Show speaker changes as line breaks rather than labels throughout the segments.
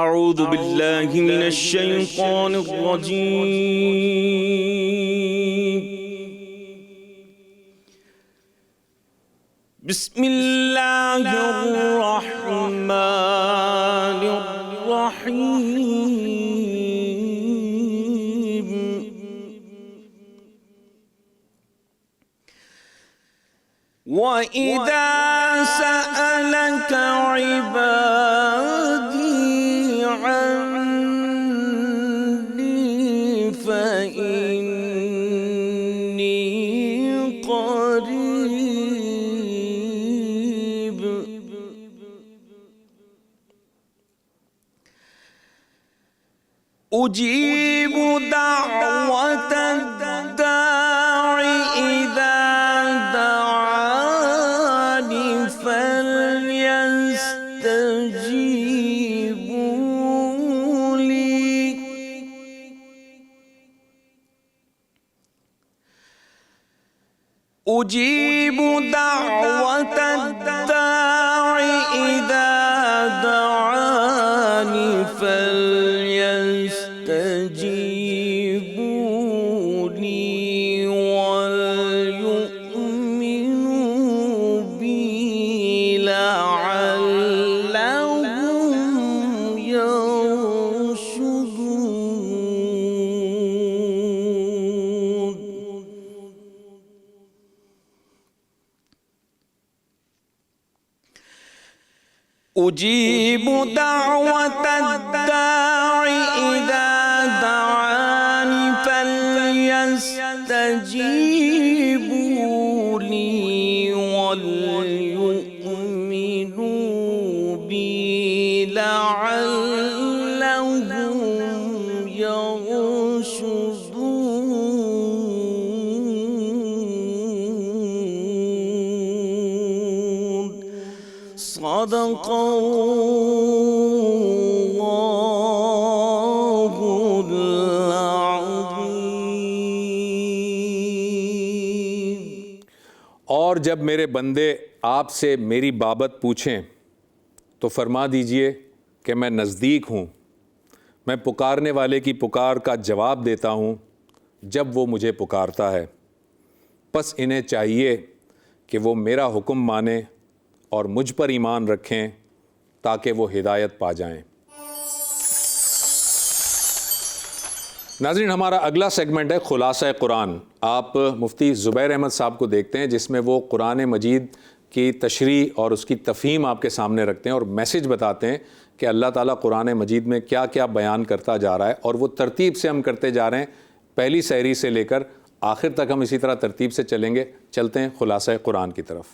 أعوذ بالله من الشيطان الرجيم. بسم الله الرحمن الرحيم. وإذا سألك عبادي عني فإني قريب أجيب دعوة الداع إذا دعاني فليستجيبوا لي أجيب دعوة الداع إذا دعاني فليستجيبوا لي وليؤمنوا بي لعلهم يرشدون. أجيب دعوة الداع إذا دعاني فليستجيبوا لي وليؤمنوا بي لعلهم يرشدون. صدق اللہ العظیم.
اور جب میرے بندے آپ سے میری بابت پوچھیں تو فرما دیجئے کہ میں نزدیک ہوں، میں پکارنے والے کی پکار کا جواب دیتا ہوں جب وہ مجھے پکارتا ہے. پس انہیں چاہیے کہ وہ میرا حکم مانیں اور مجھ پر ایمان رکھیں تاکہ وہ ہدایت پا جائیں. ناظرین، ہمارا اگلا سیگمنٹ ہے خلاصہ قرآن. آپ مفتی زبیر احمد صاحب کو دیکھتے ہیں جس میں وہ قرآن مجید کی تشریح اور اس کی تفہیم آپ کے سامنے رکھتے ہیں اور میسج بتاتے ہیں کہ اللہ تعالیٰ قرآن مجید میں کیا کیا بیان کرتا جا رہا ہے، اور وہ ترتیب سے ہم کرتے جا رہے ہیں، پہلی سحری سے لے کر آخر تک ہم اسی طرح ترتیب سے چلیں گے. چلتے ہیں خلاصہ قرآن کی طرف.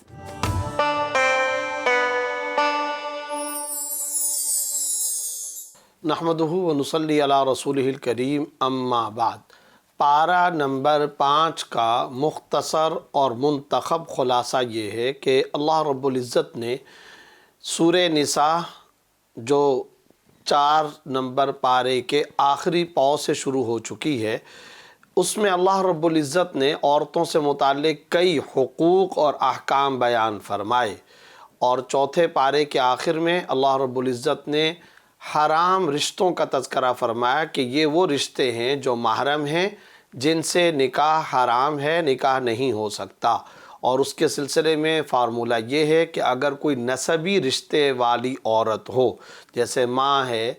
نحمدہ ونصلی علی رسولہ الکریم، اما بعد. پارہ نمبر 5 کا مختصر اور منتخب خلاصہ یہ ہے کہ اللہ رب العزت نے سورہ نساء جو 4 نمبر پارے کے آخری پاؤ سے شروع ہو چکی ہے، اس میں اللہ رب العزت نے عورتوں سے متعلق کئی حقوق اور احکام بیان فرمائے، اور چوتھے پارے کے آخر میں اللہ رب العزت نے حرام رشتوں کا تذکرہ فرمایا کہ یہ وہ رشتے ہیں جو محرم ہیں، جن سے نکاح حرام ہے، نکاح نہیں ہو سکتا. اور اس کے سلسلے میں فارمولہ یہ ہے کہ اگر کوئی نسبی رشتے والی عورت ہو، جیسے ماں ہے،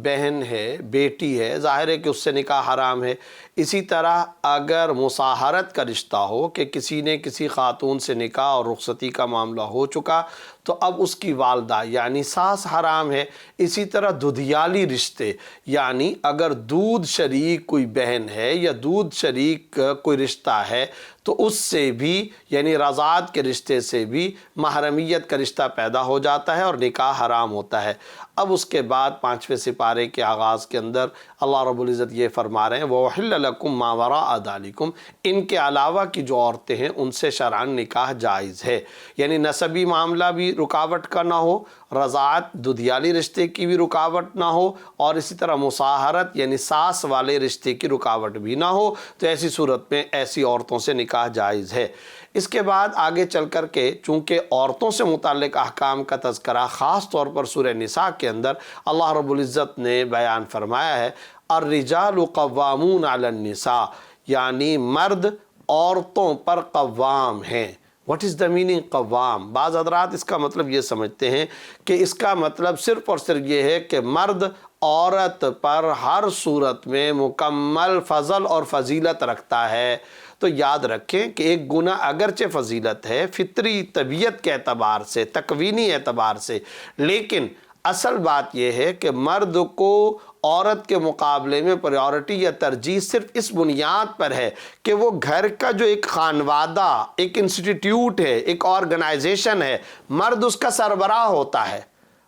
بہن ہے، بیٹی ہے، ظاہر ہے کہ اس سے نکاح حرام ہے. اسی طرح اگر مصاہرت کا رشتہ ہو کہ کسی نے کسی خاتون سے نکاح اور رخصتی کا معاملہ ہو چکا تو اب اس کی والدہ یعنی ساس حرام ہے. اسی طرح دودھیالی رشتے، یعنی اگر دودھ شریک کوئی بہن ہے یا دودھ شریک کوئی رشتہ ہے تو اس سے بھی یعنی رضاعت کے رشتے سے بھی محرمیت کا رشتہ پیدا ہو جاتا ہے اور نکاح حرام ہوتا ہے. اب اس کے بعد 5ویں سپارے کے آغاز کے اندر اللہ رب العزت یہ فرما رہے ہیں وَأُحِلَّ لَكُم مَّا وَرَاءَ ذَلِكُم، ان کے علاوہ کی جو عورتیں ہیں ان سے شرعاً نکاح جائز ہے. یعنی نسبی معاملہ بھی رکاوٹ کا نہ ہو، رضاعت دودھیالی رشتے کی بھی رکاوٹ نہ ہو، اور اسی طرح مصاہرت یعنی ساس والے رشتے کی رکاوٹ بھی نہ ہو، تو ایسی صورت میں ایسی عورتوں سے نکاح جائز ہے۔ اس کے بعد آگے چل کر کے چونکہ عورتوں سے متعلق احکام کا تذکرہ خاص طور پر سورہ نساء کے اندر اللہ رب العزت نے بیان فرمایا ہے، الرجال قوامون علی النساء، یعنی مرد عورتوں پر قوام ہیں۔ واٹ از دا میننگ قوام؟ بعض حضرات اس کا مطلب یہ سمجھتے ہیں کہ اس کا مطلب صرف اور صرف یہ ہے کہ مرد عورت پر ہر صورت میں مکمل فضل اور فضیلت رکھتا ہے۔ تو یاد رکھیں کہ ایک گناہ اگرچہ فضیلت ہے فطری طبیعت کے اعتبار سے، تکوینی اعتبار سے، لیکن اصل بات یہ ہے کہ مرد کو عورت کے مقابلے میں پریورٹی یا ترجیح صرف اس بنیاد پر ہے کہ وہ گھر کا جو ایک خانوادہ، ایک انسٹیٹیوٹ ہے، ایک آرگنائزیشن ہے، مرد اس کا سربراہ ہوتا ہے،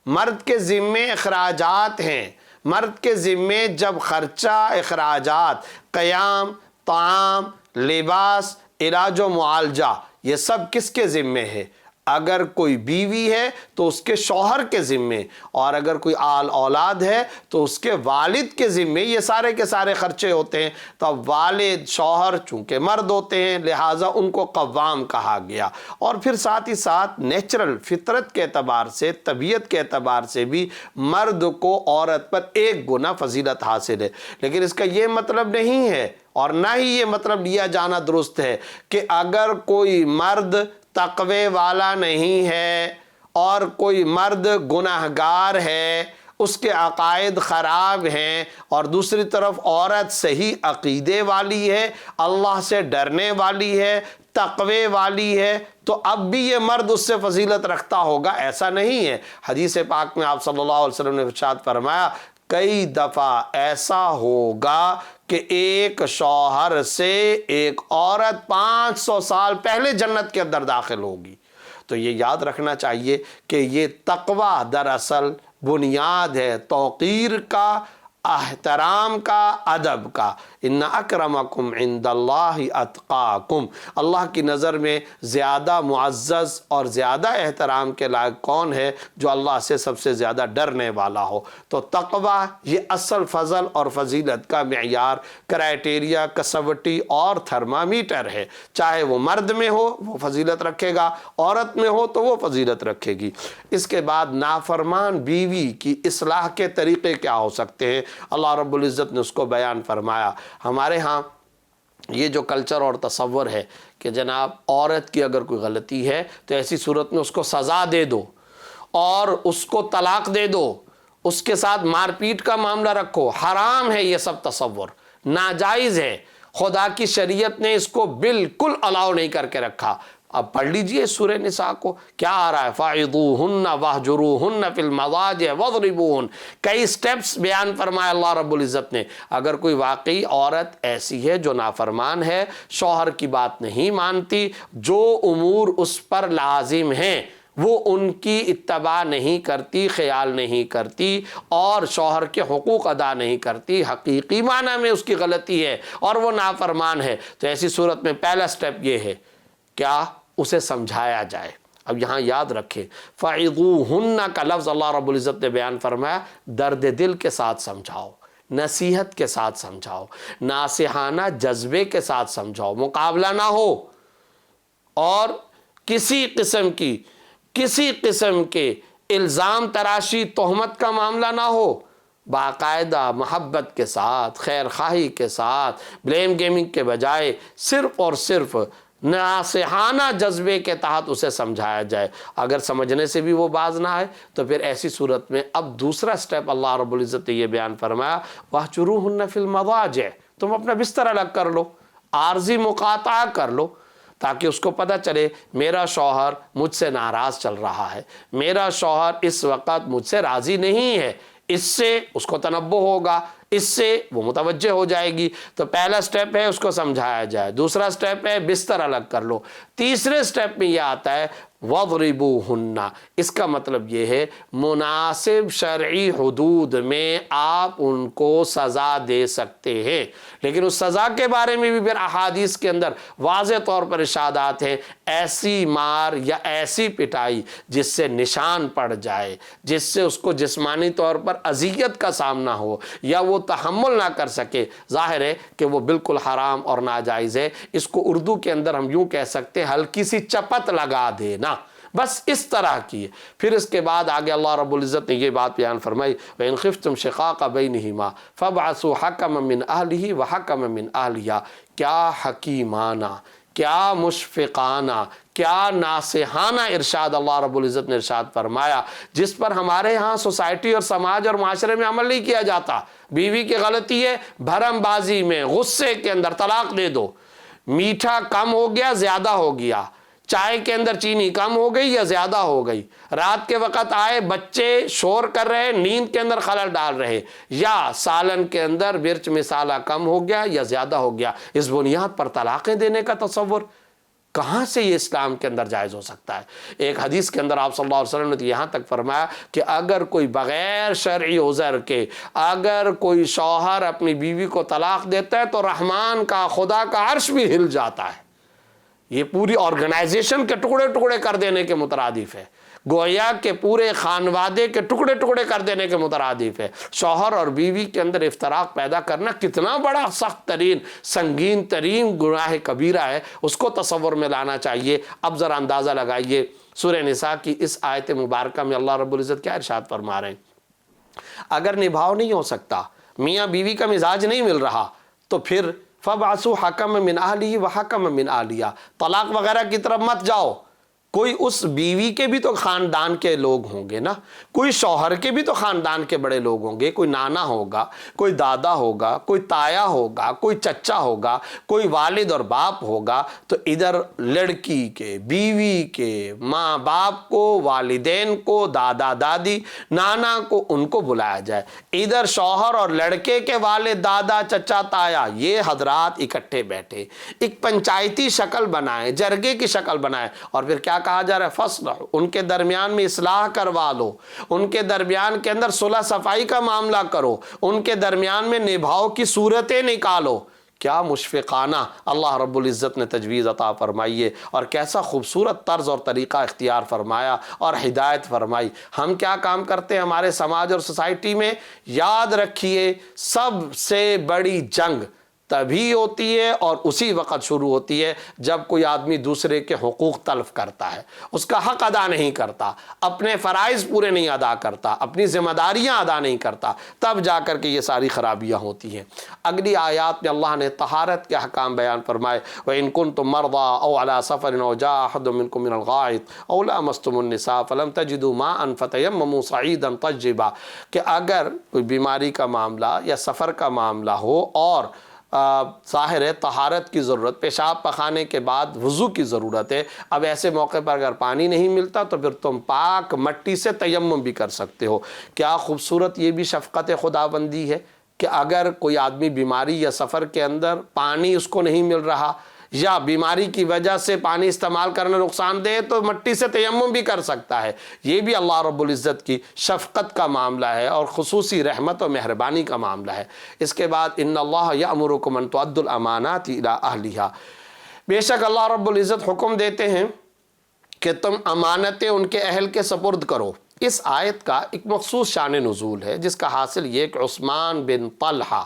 مرد کے ذمے اخراجات ہیں، مرد کے ذمے جب خرچہ، اخراجات، قیام، طعام، لباس، علاج و معالجہ، یہ سب کس کے ذمے ہے؟ اگر کوئی بیوی ہے تو اس کے شوہر کے ذمے، اور اگر کوئی آل اولاد ہے تو اس کے والد کے ذمے یہ سارے کے سارے خرچے ہوتے ہیں۔ تو اب والد، شوہر چونکہ مرد ہوتے ہیں لہٰذا ان کو قوام کہا گیا، اور پھر ساتھ ہی ساتھ نیچرل فطرت کے اعتبار سے، طبیعت کے اعتبار سے بھی مرد کو عورت پر ایک گنا فضیلت حاصل ہے۔ لیکن اس کا یہ مطلب نہیں ہے، اور نہ ہی یہ مطلب لیا جانا درست ہے کہ اگر کوئی مرد تقوی والا نہیں ہے اور کوئی مرد گناہگار ہے، اس کے عقائد خراب ہیں، اور دوسری طرف عورت صحیح عقیدے والی ہے، اللہ سے ڈرنے والی ہے، تقوی والی ہے، تو اب بھی یہ مرد اس سے فضیلت رکھتا ہوگا؟ ایسا نہیں ہے۔ حدیث پاک میں آپ صلی اللہ علیہ وسلم نے ارشاد فرمایا کئی دفعہ ایسا ہوگا کہ ایک شوہر سے ایک عورت 500 سال پہلے جنت کے اندر داخل ہوگی۔ تو یہ یاد رکھنا چاہیے کہ یہ تقوی دراصل بنیاد ہے توقیر کا، احترام کا، ادب کا۔ ان اکرمکم عند اللہ اتقاکم، اللہ کی نظر میں زیادہ معزز اور زیادہ احترام کے لائق کون ہے؟ جو اللہ سے سب سے زیادہ ڈرنے والا ہو۔ تو تقوی یہ اصل فضل اور فضیلت کا معیار، کرائٹیریا، کسوٹی اور تھرمامیٹر ہے۔ چاہے وہ مرد میں ہو وہ فضیلت رکھے گا، عورت میں ہو تو وہ فضیلت رکھے گی۔ اس کے بعد نافرمان بیوی کی اصلاح کے طریقے کیا ہو سکتے ہیں؟ اللہ رب العزت نے اس کو بیان فرمایا۔ ہمارے ہاں یہ جو کلچر اور تصور ہے کہ جناب عورت کی اگر کوئی غلطی ہے تو ایسی صورت میں اس کو سزا دے دو اور اس کو طلاق دے دو، اس کے ساتھ مار پیٹ کا معاملہ رکھو، حرام ہے یہ سب تصور، ناجائز ہے۔ خدا کی شریعت نے اس کو بالکل الاؤ نہیں کر کے رکھا۔ اب پڑھ لیجئے سورہ نساء کو، کیا آ رہا ہے؟ فَعِضُوهُنَّ وَاهْجُرُوهُنَّ فِي الْمَضَاجِعِ وَاضْرِبُوهُنَّ، کئی سٹیپس بیان فرمایا اللہ رب العزت نے۔ اگر کوئی واقعی عورت ایسی ہے جو نافرمان ہے، شوہر کی بات نہیں مانتی، جو امور اس پر لازم ہیں وہ ان کی اتباع نہیں کرتی، خیال نہیں کرتی، اور شوہر کے حقوق ادا نہیں کرتی، حقیقی معنی میں اس کی غلطی ہے اور وہ نافرمان ہے، تو ایسی صورت میں پہلا سٹیپ یہ ہے کیا؟ اسے سمجھایا جائے۔ اب یہاں یاد رکھیں فَعِضُوهُنَّ کا لفظ اللہ رب العزت نے بیان فرمایا، درد دل کے ساتھ سمجھاؤ، نصیحت کے ساتھ سمجھاؤ، ناصحانہ جذبے کے ساتھ سمجھاؤ، مقابلہ نہ ہو، اور کسی قسم کے الزام تراشی، تہمت کا معاملہ نہ ہو، باقاعدہ محبت کے ساتھ، خیر خواہی کے ساتھ، بلیم گیمنگ کے بجائے صرف اور صرف ناصحانہ جذبے کے تحت اسے سمجھایا جائے۔ اگر سمجھنے سے بھی وہ باز نہ آئے تو پھر ایسی صورت میں اب دوسرا سٹیپ اللہ رب العزت نے یہ بیان فرمایا وَاهْجُرُوهُنَّ فِي الْمَضَاجِعِ، تم اپنا بستر الگ کر لو، عارضی مقاطعہ کر لو، تاکہ اس کو پتہ چلے میرا شوہر مجھ سے ناراض چل رہا ہے، میرا شوہر اس وقت مجھ سے راضی نہیں ہے، اس سے اس کو تنبہ ہوگا، اس سے وہ متوجہ ہو جائے گی۔ تو پہلا سٹیپ ہے اس کو سمجھایا جائے، دوسرا سٹیپ ہے بستر الگ کر لو، تیسرے سٹیپ میں یہ آتا ہے وَضْرِبُوهُنَّ، اس کا مطلب یہ ہے مناسب شرعی حدود میں آپ ان کو سزا دے سکتے ہیں، لیکن اس سزا کے بارے میں بھی پھر احادیث کے اندر واضح طور پر ارشادات ہیں، ایسی مار یا ایسی پٹائی جس سے نشان پڑ جائے، جس سے اس کو جسمانی طور پر اذیت کا سامنا ہو یا وہ تحمل نہ کر سکے، ظاہر ہے کہ وہ بالکل حرام اور ناجائز ہے۔ اس کو اردو کے اندر ہم یوں کہہ سکتے ہیں ہلکی سی چپت لگا دینا، بس اس طرح کی ہے۔ پھر اس کے بعد آگے اللہ رب العزت نے یہ بات بیان فرمائی، وَإِنْ خِفْتُمْ شِقَاقَ بَيْنِهِمَا فَابْعَثُوا حَكَمًا مِّنْ أَهْلِهِ وَحَكَمًا مِّنْ أَهْلِهَا، کیا حکیمانہ، کیا مشفقانہ، کیا ناصحانہ ارشاد اللہ رب العزت نے ارشاد فرمایا، جس پر ہمارے ہاں سوسائٹی اور سماج اور معاشرے میں عمل نہیں کیا جاتا۔ بیوی کی غلطی ہے، بھرم بازی میں غصے کے اندر طلاق دے دو، میٹھا کم ہو گیا زیادہ ہو گیا، چائے کے اندر چینی کم ہو گئی یا زیادہ ہو گئی، رات کے وقت آئے بچے شور کر رہے، نیند کے اندر خلل ڈال رہے، یا سالن کے اندر مرچ مسالہ کم ہو گیا یا زیادہ ہو گیا، اس بنیاد پر طلاقیں دینے کا تصور کہاں سے یہ اسلام کے اندر جائز ہو سکتا ہے؟ ایک حدیث کے اندر آپ صلی اللہ علیہ وسلم نے یہاں تک فرمایا کہ اگر کوئی بغیر شرعی عذر کے اگر کوئی شوہر اپنی بیوی کو طلاق دیتا ہے تو رحمان کا، خدا کا عرش بھی ہل جاتا ہے۔ یہ پوری آرگنائزیشن کے ٹکڑے ٹکڑے کر دینے کے مترادف ہے، گویا کہ پورے خانوادے کے ٹکڑے ٹکڑے کر دینے کے مترادف ہے۔ شوہر اور بیوی کے اندر افتراق پیدا کرنا کتنا بڑا سخت ترین، سنگین ترین گناہ کبیرہ ہے، اس کو تصور میں لانا چاہیے۔ اب ذرا اندازہ لگائیے سورہ نساء کی اس آیت مبارکہ میں اللہ رب العزت کیا ارشاد فرما رہے ہیں؟ اگر نبھاؤ نہیں ہو سکتا، میاں بیوی کا مزاج نہیں مل رہا، تو پھر فَبْعَثُوا حَكَمًا مِّنْ أَهْلِهِ وَحَكَمًا مِّنْ أَهْلِهَا، طلاق وغیرہ کی طرف مت جاؤ۔ کوئی اس بیوی کے بھی تو خاندان کے لوگ ہوں گے نا، کوئی شوہر کے بھی تو خاندان کے بڑے لوگ ہوں گے، کوئی نانا ہوگا، کوئی دادا ہوگا، کوئی تایا ہوگا، کوئی چچا ہوگا، کوئی والد اور باپ ہوگا، تو ادھر لڑکی کے، بیوی کے، ماں باپ کو، والدین کو، دادا دادی، نانا کو، ان کو بلایا جائے، ادھر شوہر اور لڑکے کے والد، دادا، چچا، تایا، یہ حضرات اکٹھے بیٹھے ایک پنچایتی شکل بنائیں، جرگے کی شکل بنائیں، اور پھر کیا کہا جا رہا ہے؟ فصلح، ان کے درمیان میں اصلاح کروا لو، ان کے درمیان کے اندر صلح صفائی کا معاملہ کرو، ان کے درمیان میں نبھاؤ کی صورتیں نکالو۔ کیا مشفقانہ اللہ رب العزت نے تجویز عطا فرمائی ہے، اور کیسا خوبصورت طرز اور طریقہ اختیار فرمایا اور ہدایت فرمائی۔ ہم کیا کام کرتے ہیں ہمارے سماج اور سوسائٹی میں؟ یاد رکھیے، سب سے بڑی جنگ تبھی ہوتی ہے اور اسی وقت شروع ہوتی ہے جب کوئی آدمی دوسرے کے حقوق تلف کرتا ہے، اس کا حق ادا نہیں کرتا، اپنے فرائض پورے نہیں ادا کرتا، اپنی ذمہ داریاں ادا نہیں کرتا، تب جا کر کے یہ ساری خرابیاں ہوتی ہیں۔ اگلی آیات میں اللہ نے طہارت کے احکام بیان فرمائے، وَإِن كُنتُم مَرْضَىٰ أَوْ عَلَىٰ سَفَرٍ أَوْ جَاءَ أَحَدٌ مِّنكُم مِّنَ الْغَائِطِ أَوْ لَامَسْتُمُ النِّسَاءَ فَلَمْ تَجِدُوا مَاءً فَتَيَمَّمُوا صَعِيدًا طَيِّبًا، کہ اگر کوئی بیماری کا معاملہ یا سفر کا معاملہ ہو اور ظاہر ہے طہارت کی ضرورت، پیشاب پخانے کے بعد وضو کی ضرورت ہے، اب ایسے موقع پر اگر پانی نہیں ملتا تو پھر تم پاک مٹی سے تیمم بھی کر سکتے ہو۔ کیا خوبصورت یہ بھی شفقت خداوندی ہے کہ اگر کوئی آدمی بیماری یا سفر کے اندر پانی اس کو نہیں مل رہا یا بیماری کی وجہ سے پانی استعمال کرنا نقصان دہ تو مٹی سے تیمم بھی کر سکتا ہے۔ یہ بھی اللہ رب العزت کی شفقت کا معاملہ ہے اور خصوصی رحمت و مہربانی کا معاملہ ہے۔ اس کے بعد ان اللہ یأمرکم ان تؤدوا الامانات الی اہلھا، بے شک اللہ رب العزت حکم دیتے ہیں کہ تم امانتیں ان کے اہل کے سپرد کرو۔ اس آیت کا ایک مخصوص شان نزول ہے جس کا حاصل یہ کہ عثمان بن طلحہ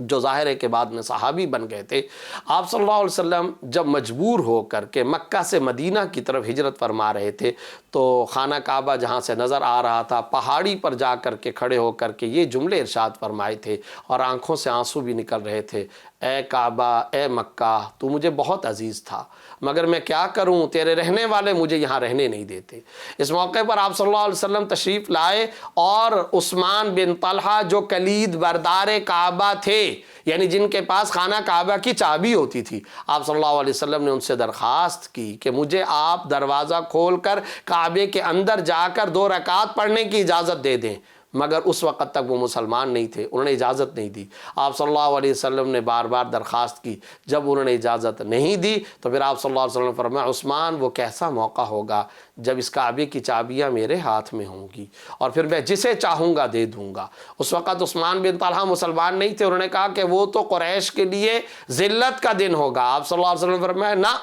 جو ظاہر ہے کہ بعد میں صحابی بن گئے تھے، آپ صلی اللہ علیہ وسلم جب مجبور ہو کر کے مکہ سے مدینہ کی طرف ہجرت فرما رہے تھے تو خانہ کعبہ جہاں سے نظر آ رہا تھا، پہاڑی پر جا کر کے کھڑے ہو کر کے یہ جملے ارشاد فرمائے تھے اور آنکھوں سے آنسو بھی نکل رہے تھے، اے کعبہ، اے مکہ، تو مجھے بہت عزیز تھا مگر میں کیا کروں، تیرے رہنے والے مجھے یہاں رہنے نہیں دیتے۔ اس موقع پر آپ صلی اللہ علیہ وسلم تشریف لائے اور عثمان بن طلحہ جو کلید بردار کعبہ تھے، یعنی جن کے پاس خانہ کعبہ کی چابی ہوتی تھی، آپ صلی اللہ علیہ وسلم نے ان سے درخواست کی کہ مجھے آپ دروازہ کھول کر کعبے کے اندر جا کر 2 رکعت پڑھنے کی اجازت دے دیں۔ مگر اس وقت تک وہ مسلمان نہیں تھے، انہوں نے اجازت نہیں دی۔ آپ صلی اللہ علیہ وسلم نے بار بار درخواست کی، جب انہوں نے اجازت نہیں دی تو پھر آپ صلی اللہ علیہ وسلم نے فرمایا عثمان وہ کیسا موقع ہوگا جب اس کعبے کی چابیاں میرے ہاتھ میں ہوں گی اور پھر میں جسے چاہوں گا دے دوں گا۔ اس وقت عثمان بن طلحہ مسلمان نہیں تھے، انہوں نے کہا کہ وہ تو قریش کے لیے ذلت کا دن ہوگا۔ آپ صلی اللہ علیہ وسلم نے فرمایا نہ،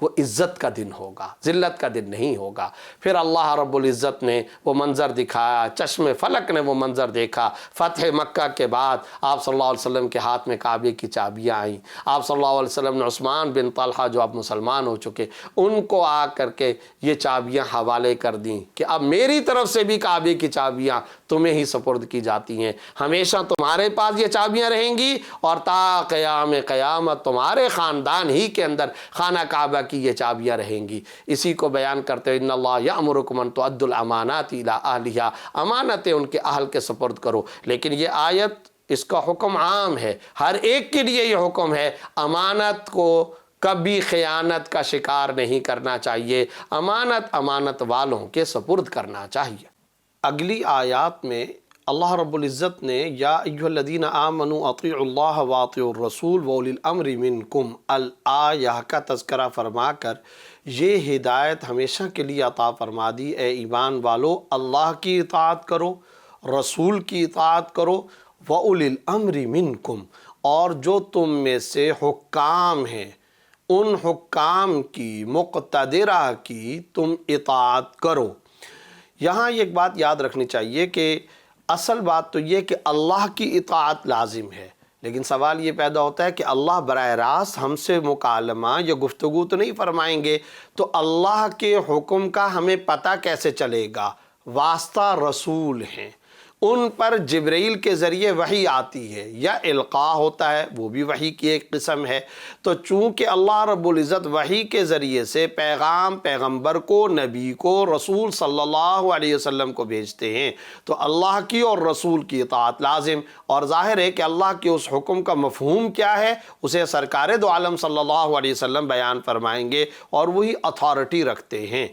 وہ عزت کا دن ہوگا، ذلت کا دن نہیں ہوگا۔ پھر اللہ رب العزت نے وہ منظر دکھایا، چشم فلک نے وہ منظر دیکھا۔ فتح مکہ کے بعد آپ صلی اللہ علیہ وسلم کے ہاتھ میں کعبے کی چابیاں آئیں۔ آپ صلی اللہ علیہ وسلم نے عثمان بن طلحہ جو اب مسلمان ہو چکے ان کو آ کر کے یہ چابیاں حوالے کر دیں کہ اب میری طرف سے بھی کعبے کی چابیاں تمہیں ہی سپرد کی جاتی ہیں، ہمیشہ تمہارے پاس یہ چابیاں رہیں گی اور تا قیام قیامت تمہارے خاندان ہی کے اندر خانہ کعبہ کی یہ چابیاں رہیں گی۔ اسی کو بیان کرتے ہوئے ان اللہ یأمرکم ان تؤدوا الامانات الی اہلہا، امانتیں ان کے اہل کے سپرد کرو۔ لیکن یہ آیت اس کا حکم عام ہے، ہر ایک کے لیے یہ حکم ہے، امانت کو کبھی خیانت کا شکار نہیں کرنا چاہیے، امانت والوں کے سپرد کرنا چاہیے۔ اگلی آیات میں اللہ رب العزت نے یا ایھا الذین آمنوا اطیعوا اللہ واطیعوا الرسول واولی الامر منکم الآیہ کا تذکرہ فرما کر یہ ہدایت ہمیشہ کے لیے عطا فرما دی، اے ایمان والو اللہ کی اطاعت کرو، رسول کی اطاعت کرو، واولی الامر منکم اور جو تم میں سے حکام ہیں ان حکام کی مقتدرہ کی تم اطاعت کرو۔ یہاں ایک بات یاد رکھنی چاہیے کہ اصل بات تو یہ کہ اللہ کی اطاعت لازم ہے، لیکن سوال یہ پیدا ہوتا ہے کہ اللہ براہ راست ہم سے مکالمہ یا گفتگو تو نہیں فرمائیں گے، تو اللہ کے حکم کا ہمیں پتہ کیسے چلے گا؟ واسطہ رسول ہیں، ان پر جبرائیل کے ذریعے وحی آتی ہے یا القاء ہوتا ہے، وہ بھی وحی کی ایک قسم ہے۔ تو چونکہ اللہ رب العزت وحی کے ذریعے سے پیغام پیغمبر کو، نبی کو، رسول صلی اللہ علیہ وسلم کو بھیجتے ہیں، تو اللہ کی اور رسول کی اطاعت لازم، اور ظاہر ہے کہ اللہ کے اس حکم کا مفہوم کیا ہے اسے سرکار دو عالم صلی اللہ علیہ وسلم بیان فرمائیں گے اور وہی اتھارٹی رکھتے ہیں۔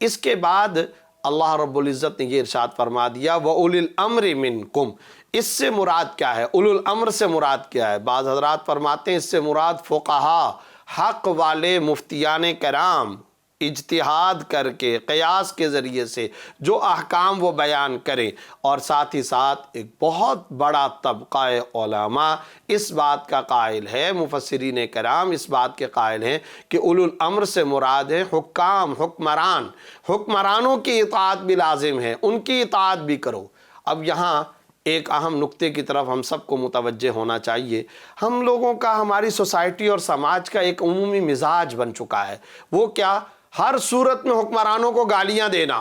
اس کے بعد اللہ رب العزت نے یہ ارشاد فرما دیا وَأُولِي الْأَمْرِ مِنْكُمْ، اس سے مراد کیا ہے؟ اولو الامر سے مراد کیا ہے؟ بعض حضرات فرماتے ہیں اس سے مراد فقہا، حق والے مفتیان کرام، اجتہاد کر کے قیاس کے ذریعے سے جو احکام وہ بیان کریں، اور ساتھ ہی ساتھ ایک بہت بڑا طبقہ علماء اس بات کا قائل ہے، مفسرین کرام اس بات کے قائل ہیں کہ اولو الامر سے مراد ہے حکام، حکمران، حکمرانوں کی اطاعت بھی لازم ہے، ان کی اطاعت بھی کرو۔ اب یہاں ایک اہم نقطے کی طرف ہم سب کو متوجہ ہونا چاہیے۔ ہم لوگوں کا، ہماری سوسائٹی اور سماج کا ایک عمومی مزاج بن چکا ہے، وہ کیا؟ ہر صورت میں حکمرانوں کو گالیاں دینا،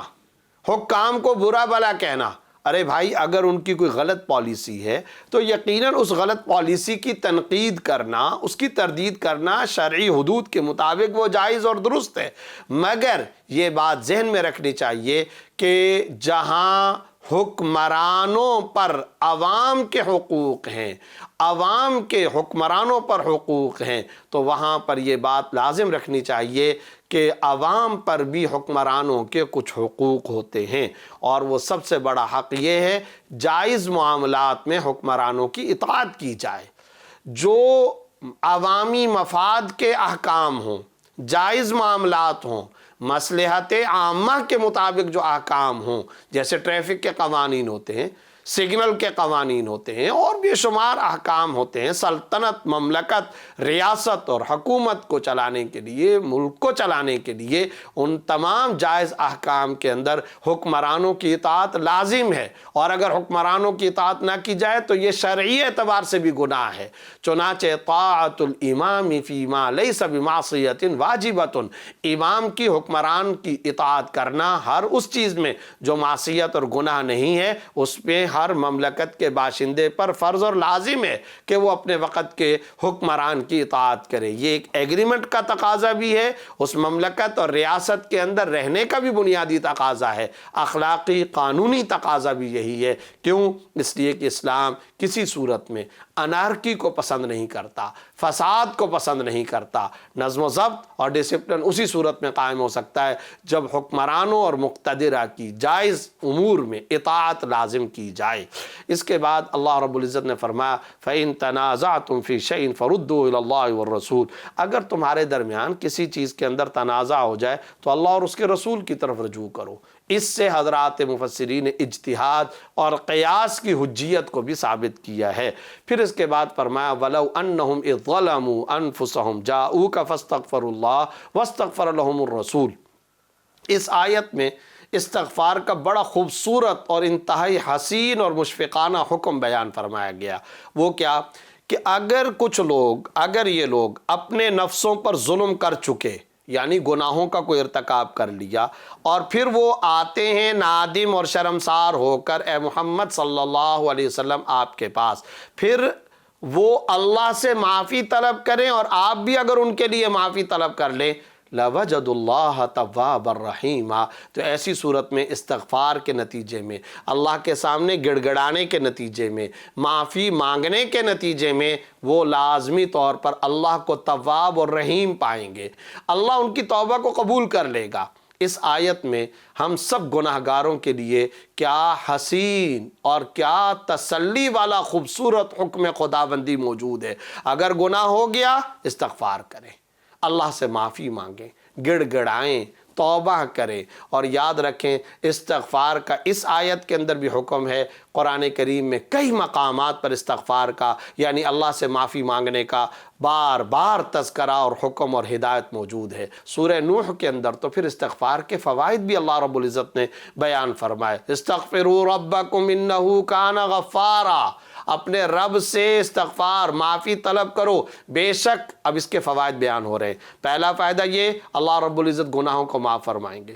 حکام کو برا بھلا کہنا۔ ارے بھائی، اگر ان کی کوئی غلط پالیسی ہے تو یقیناً اس غلط پالیسی کی تنقید کرنا، اس کی تردید کرنا شرعی حدود کے مطابق وہ جائز اور درست ہے، مگر یہ بات ذہن میں رکھنی چاہیے کہ جہاں حکمرانوں پر عوام کے حقوق ہیں، عوام کے حکمرانوں پر حقوق ہیں، تو وہاں پر یہ بات لازم رکھنی چاہیے کہ عوام پر بھی حکمرانوں کے کچھ حقوق ہوتے ہیں، اور وہ سب سے بڑا حق یہ ہے جائز معاملات میں حکمرانوں کی اطاعت کی جائے۔ جو عوامی مفاد کے احکام ہوں، جائز معاملات ہوں، مصلحت عامہ کے مطابق جو احکام ہوں، جیسے ٹریفک کے قوانین ہوتے ہیں، سگنل کے قوانین ہوتے ہیں، اور بے شمار احکام ہوتے ہیں، سلطنت، مملکت، ریاست اور حکومت کو چلانے کے لیے، ملک کو چلانے کے لیے ان تمام جائز احکام کے اندر حکمرانوں کی اطاعت لازم ہے، اور اگر حکمرانوں کی اطاعت نہ کی جائے تو یہ شرعی اعتبار سے بھی گناہ ہے۔ چنانچہ طاعت الامام فیما لیس بمعصیۃ واجبۃ، امام کی، حکمران کی اطاعت کرنا ہر اس چیز میں جو معصیت اور گناہ نہیں ہے، اس پہ ہر مملکت کے باشندے پر فرض اور لازم ہے کہ وہ اپنے وقت کے حکمران کی اطاعت کرے۔ یہ ایک ایگریمنٹ کا تقاضا بھی ہے، اس مملکت اور ریاست کے اندر رہنے کا بھی بنیادی تقاضا ہے، اخلاقی قانونی تقاضا بھی یہی ہے۔ کیوں؟ اس لیے کہ اسلام کسی صورت میں انارکی کو پسند نہیں کرتا، فساد کو پسند نہیں کرتا۔ نظم و ضبط اور ڈسپلن اسی صورت میں قائم ہو سکتا ہے جب حکمرانوں اور مقتدرہ کی جائز امور میں اطاعت لازم کی جائے۔ جائے۔ اس کے بعد اللہ رب العزت نے فرمایا فَإِن تَنَازَعْتُمْ فِي شَيْءٍ فَرُدُّوهُ إِلَى اللَّهِ وَالرَّسُولِ، اگر تمہارے درمیان کسی چیز کے اندر تنازع ہو جائے تو اللہ اور اس کے رسول کی طرف رجوع کرو۔ اس سے حضرات مفسرین نے اجتہاد اور قیاس کی حجیت کو بھی ثابت کیا ہے۔ پھر اس کے بعد فرمایا وَلَوْ أَنَّهُمْ إِذْ ظَلَمُوا أَنفُسَهُمْ جَاءُوكَ فَاسْتَغْفَرُوا اللَّهَ وَاسْتَغْفَرَ لَهُمُ الرَّسُولُ، اس آیت میں استغفار کا بڑا خوبصورت اور انتہائی حسین اور مشفقانہ حکم بیان فرمایا گیا۔ وہ کیا کہ اگر یہ لوگ اپنے نفسوں پر ظلم کر چکے، یعنی گناہوں کا کوئی ارتکاب کر لیا، اور پھر وہ آتے ہیں نادم اور شرمسار ہو کر اے محمد صلی اللہ علیہ وسلم آپ کے پاس، پھر وہ اللہ سے معافی طلب کریں اور آپ بھی اگر ان کے لیے معافی طلب کر لیں لَوَجَدُ اللَّهَ تَوَّابًا رَحِيمًا، تو ایسی صورت میں استغفار کے نتیجے میں، اللہ کے سامنے گڑ گڑانے کے نتیجے میں، معافی مانگنے کے نتیجے میں وہ لازمی طور پر اللہ کو تواب اور رحیم پائیں گے، اللہ ان کی توبہ کو قبول کر لے گا۔ اس آیت میں ہم سب گناہ گاروں کے لیے کیا حسین اور کیا تسلی والا خوبصورت حکم خداوندی موجود ہے۔ اگر گناہ ہو گیا استغفار کریں، اللہ سے معافی مانگیں، گڑ گڑائیں، توبہ کریں، اور یاد رکھیں استغفار کا اس آیت کے اندر بھی حکم ہے، قرآن کریم میں کئی مقامات پر استغفار کا یعنی اللہ سے معافی مانگنے کا بار بار تذکرہ اور حکم اور ہدایت موجود ہے۔ سورہ نوح کے اندر تو پھر استغفار کے فوائد بھی اللہ رب العزت نے بیان فرمائے، استغفروا ربکم انہ کان غفارا، اپنے رب سے استغفار معافی طلب کرو، بے شک اب اس کے فوائد بیان ہو رہے ہیں۔ پہلا فائدہ یہ اللہ رب العزت گناہوں کو معاف فرمائیں گے،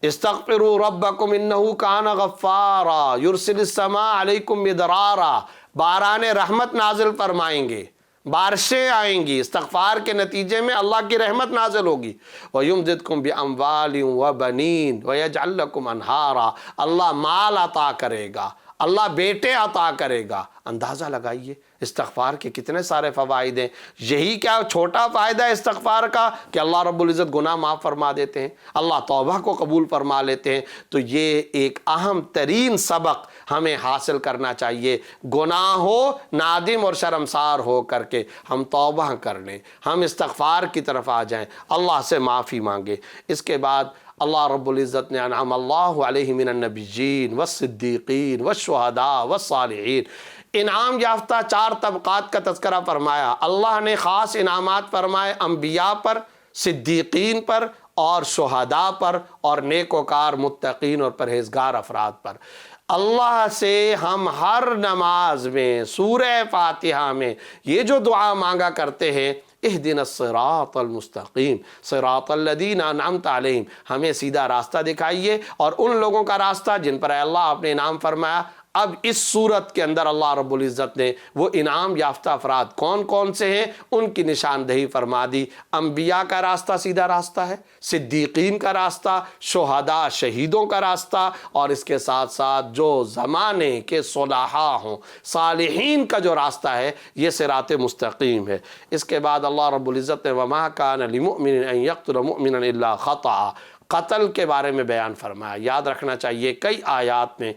استغفروا ربکم انہ کان غفارا یرسل السماء علیکم مدرارا، باران رحمت نازل فرمائیں گے، بارشیں آئیں گی، استغفار کے نتیجے میں اللہ کی رحمت نازل ہوگی، وَيُمْدِدْكُمْ بِأَمْوَالٍ وَبَنِينَ وَيَجْعَلْ لَكُمْ أَنْهَارًا، اللہ مال عطا کرے گا، اللہ بیٹے عطا کرے گا۔ اندازہ لگائیے استغفار کے کتنے سارے فوائد ہیں۔ یہی کیا چھوٹا فائدہ ہے استغفار کا کہ اللہ رب العزت گناہ معاف فرما دیتے ہیں، اللہ توبہ کو قبول فرما لیتے ہیں، تو یہ ایک اہم ترین سبق ہمیں حاصل کرنا چاہیے۔ گناہ ہو نادم اور شرمسار ہو کر کے ہم توبہ کر لیں، ہم استغفار کی طرف آ جائیں، اللہ سے معافی مانگیں۔ اس کے بعد اللہ رب العزت نے انعم اللہ علیہ من النبیین والصدیقین والشہداء والصالحین، انعام یافتہ 4 طبقات کا تذکرہ فرمایا۔ اللہ نے خاص انعامات فرمائے انبیاء پر، صدیقین پر اور شہداء پر اور نیکوکار متقین اور پرہیزگار افراد پر۔ اللہ سے ہم ہر نماز میں سورہ فاتحہ میں یہ جو دعا مانگا کرتے ہیں اہدنا الصراط المستقیم صراط الذین انعمت علیہم، ہمیں سیدھا راستہ دکھائیے اور ان لوگوں کا راستہ جن پر اے اللہ آپ نے انعام فرمایا۔ اب اس صورت کے اندر اللہ رب العزت نے وہ انعام یافتہ افراد کون کون سے ہیں ان کی نشاندہی فرما دی۔ انبیاء کا راستہ سیدھا راستہ ہے، صدیقین کا راستہ، شہداء شہیدوں کا راستہ، اور اس کے ساتھ ساتھ جو زمانے کے صلحاء ہوں صالحین کا جو راستہ ہے یہ صراط مستقیم ہے۔ اس کے بعد اللہ رب العزت نے وَمَا كَانَ لِمُؤْمِنٍ أَن يَقْتُلَ مُؤْمِنًا إِلَّا خَطَأً، قتل کے بارے میں بیان فرمایا۔ یاد رکھنا چاہیے کئی آیات میں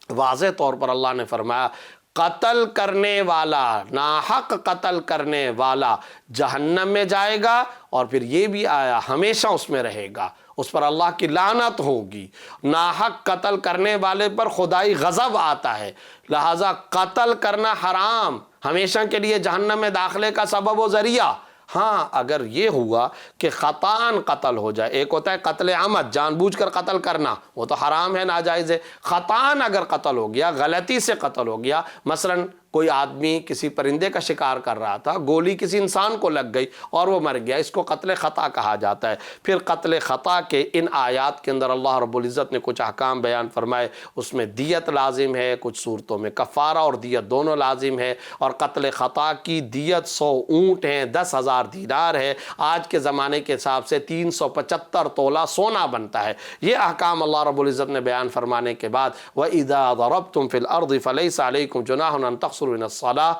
واضح طور پر اللہ نے فرمایا قتل کرنے والا، ناحق قتل کرنے والا جہنم میں جائے گا، اور پھر یہ بھی آیا ہمیشہ اس میں رہے گا، اس پر اللہ کی لعنت ہوگی۔ ناحق قتل کرنے والے پر خدائی غضب آتا ہے، لہٰذا قتل کرنا حرام، ہمیشہ کے لیے جہنم میں داخلے کا سبب و ذریعہ۔ ہاں اگر یہ ہوا کہ خطاً قتل ہو جائے، ایک ہوتا ہے قتل عمد جان بوجھ کر قتل کرنا، وہ تو حرام ہے، ناجائز ہے۔ خطاً اگر قتل ہو گیا، غلطی سے قتل ہو گیا، مثلاً کوئی آدمی کسی پرندے کا شکار کر رہا تھا، گولی کسی انسان کو لگ گئی اور وہ مر گیا، اس کو قتل خطا کہا جاتا ہے۔ پھر قتل خطا کے ان آیات کے اندر اللہ رب العزت نے کچھ احکام بیان فرمائے، اس میں دیت لازم ہے، کچھ صورتوں میں کفارہ اور دیت دونوں لازم ہے، اور قتل خطا کی دیت 100 اونٹ ہیں، 10,000 دینار ہے، آج کے زمانے کے حساب سے 375 تولہ سونا بنتا ہے۔ یہ احکام اللہ رب العزت نے بیان فرمانے کے بعد وَإِذَا ضَرَبْتُمْ فِي الْأَرْضِ فَلَيْسَ عَلَيْكُمْ جُنَاحٌ أَن تَقْصُرُوا مِنَ الصَّلَاةِ،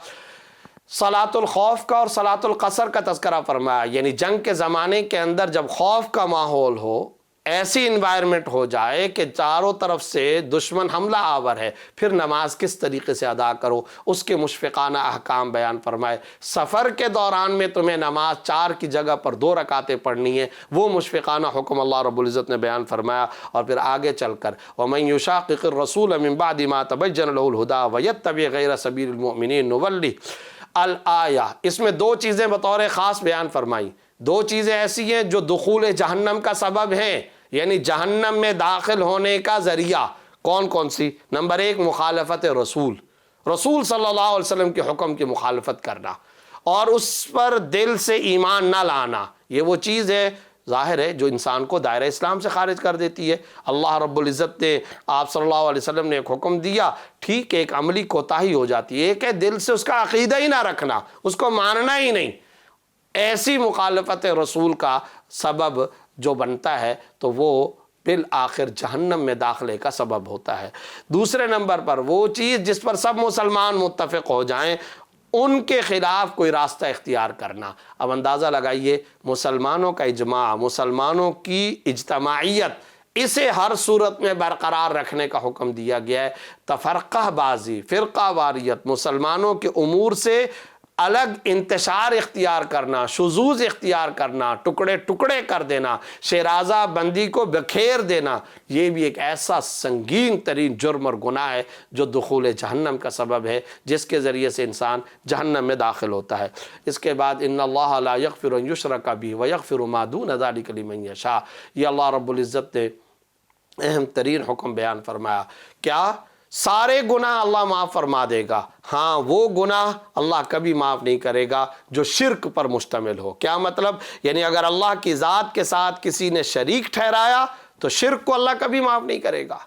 صلاۃ الخوف کا اور صلاۃ القصر کا تذکرہ فرمایا، یعنی جنگ کے زمانے کے اندر جب خوف کا ماحول ہو، ایسی انوائرمنٹ ہو جائے کہ چاروں طرف سے دشمن حملہ آور ہے، پھر نماز کس طریقے سے ادا کرو، اس کے مشفقانہ احکام بیان فرمائے۔ سفر کے دوران میں تمہیں نماز 4 کی جگہ پر 2 رکعتیں پڑھنی ہے، وہ مشفقانہ حکم اللہ رب العزت نے بیان فرمایا۔ اور پھر آگے چل کر وَمَن يُشَاقِقِ الرَّسُولَ مِن بَعْدِ مَا تَبَيَّنَ لَهُ الْهُدَىٰ وَيَتَّبِعْ غَيْرَ سَبِيلِ الْمُؤْمِنِينَ نُوَلِّهُ الْآیَہ، اس میں 2 چیزیں بطور خاص بیان فرمائی۔ 2 چیزیں ایسی ہیں جو دخول جہنم کا سبب ہیں، یعنی جہنم میں داخل ہونے کا ذریعہ۔ کون کون سی؟ نمبر 1 مخالفت رسول صلی اللہ علیہ وسلم کے حکم کی مخالفت کرنا اور اس پر دل سے ایمان نہ لانا۔ یہ وہ چیز ہے ظاہر ہے جو انسان کو دائرہ اسلام سے خارج کر دیتی ہے۔ اللہ رب العزت نے آپ صلی اللہ علیہ وسلم نے ایک حکم دیا، ٹھیک ایک عملی کوتاہی ہو جاتی ہے، ایک ہے دل سے اس کا عقیدہ ہی نہ رکھنا، اس کو ماننا ہی نہیں۔ ایسی مخالفت رسول کا سبب جو بنتا ہے تو وہ بالآخر جہنم میں داخلے کا سبب ہوتا ہے۔ دوسرے نمبر پر وہ چیز جس پر سب مسلمان متفق ہو جائیں، ان کے خلاف کوئی راستہ اختیار کرنا۔ اب اندازہ لگائیے، مسلمانوں کا اجماع، مسلمانوں کی اجتماعیت، اسے ہر صورت میں برقرار رکھنے کا حکم دیا گیا ہے۔ تفرقہ بازی، فرقہ واریت، مسلمانوں کے امور سے الگ انتشار اختیار کرنا، شذوذ اختیار کرنا، ٹکڑے ٹکڑے کر دینا، شیرازہ بندی کو بکھیر دینا، یہ بھی ایک ایسا سنگین ترین جرم اور گناہ ہے جو دخول جہنم کا سبب ہے، جس کے ذریعے سے انسان جہنم میں داخل ہوتا ہے۔ اس کے بعد ان اللہ لا یغفر ان یشرک بہ ویغفر ما دون ذلک لمن یشاء، یہ اللہ رب العزت نے اہم ترین حکم بیان فرمایا۔ کیا؟ سارے گناہ اللہ معاف فرما دے گا، ہاں وہ گناہ اللہ کبھی معاف نہیں کرے گا جو شرک پر مشتمل ہو۔ کیا مطلب؟ یعنی اگر اللہ کی ذات کے ساتھ کسی نے شریک ٹھہرایا تو شرک کو اللہ کبھی معاف نہیں کرے گا۔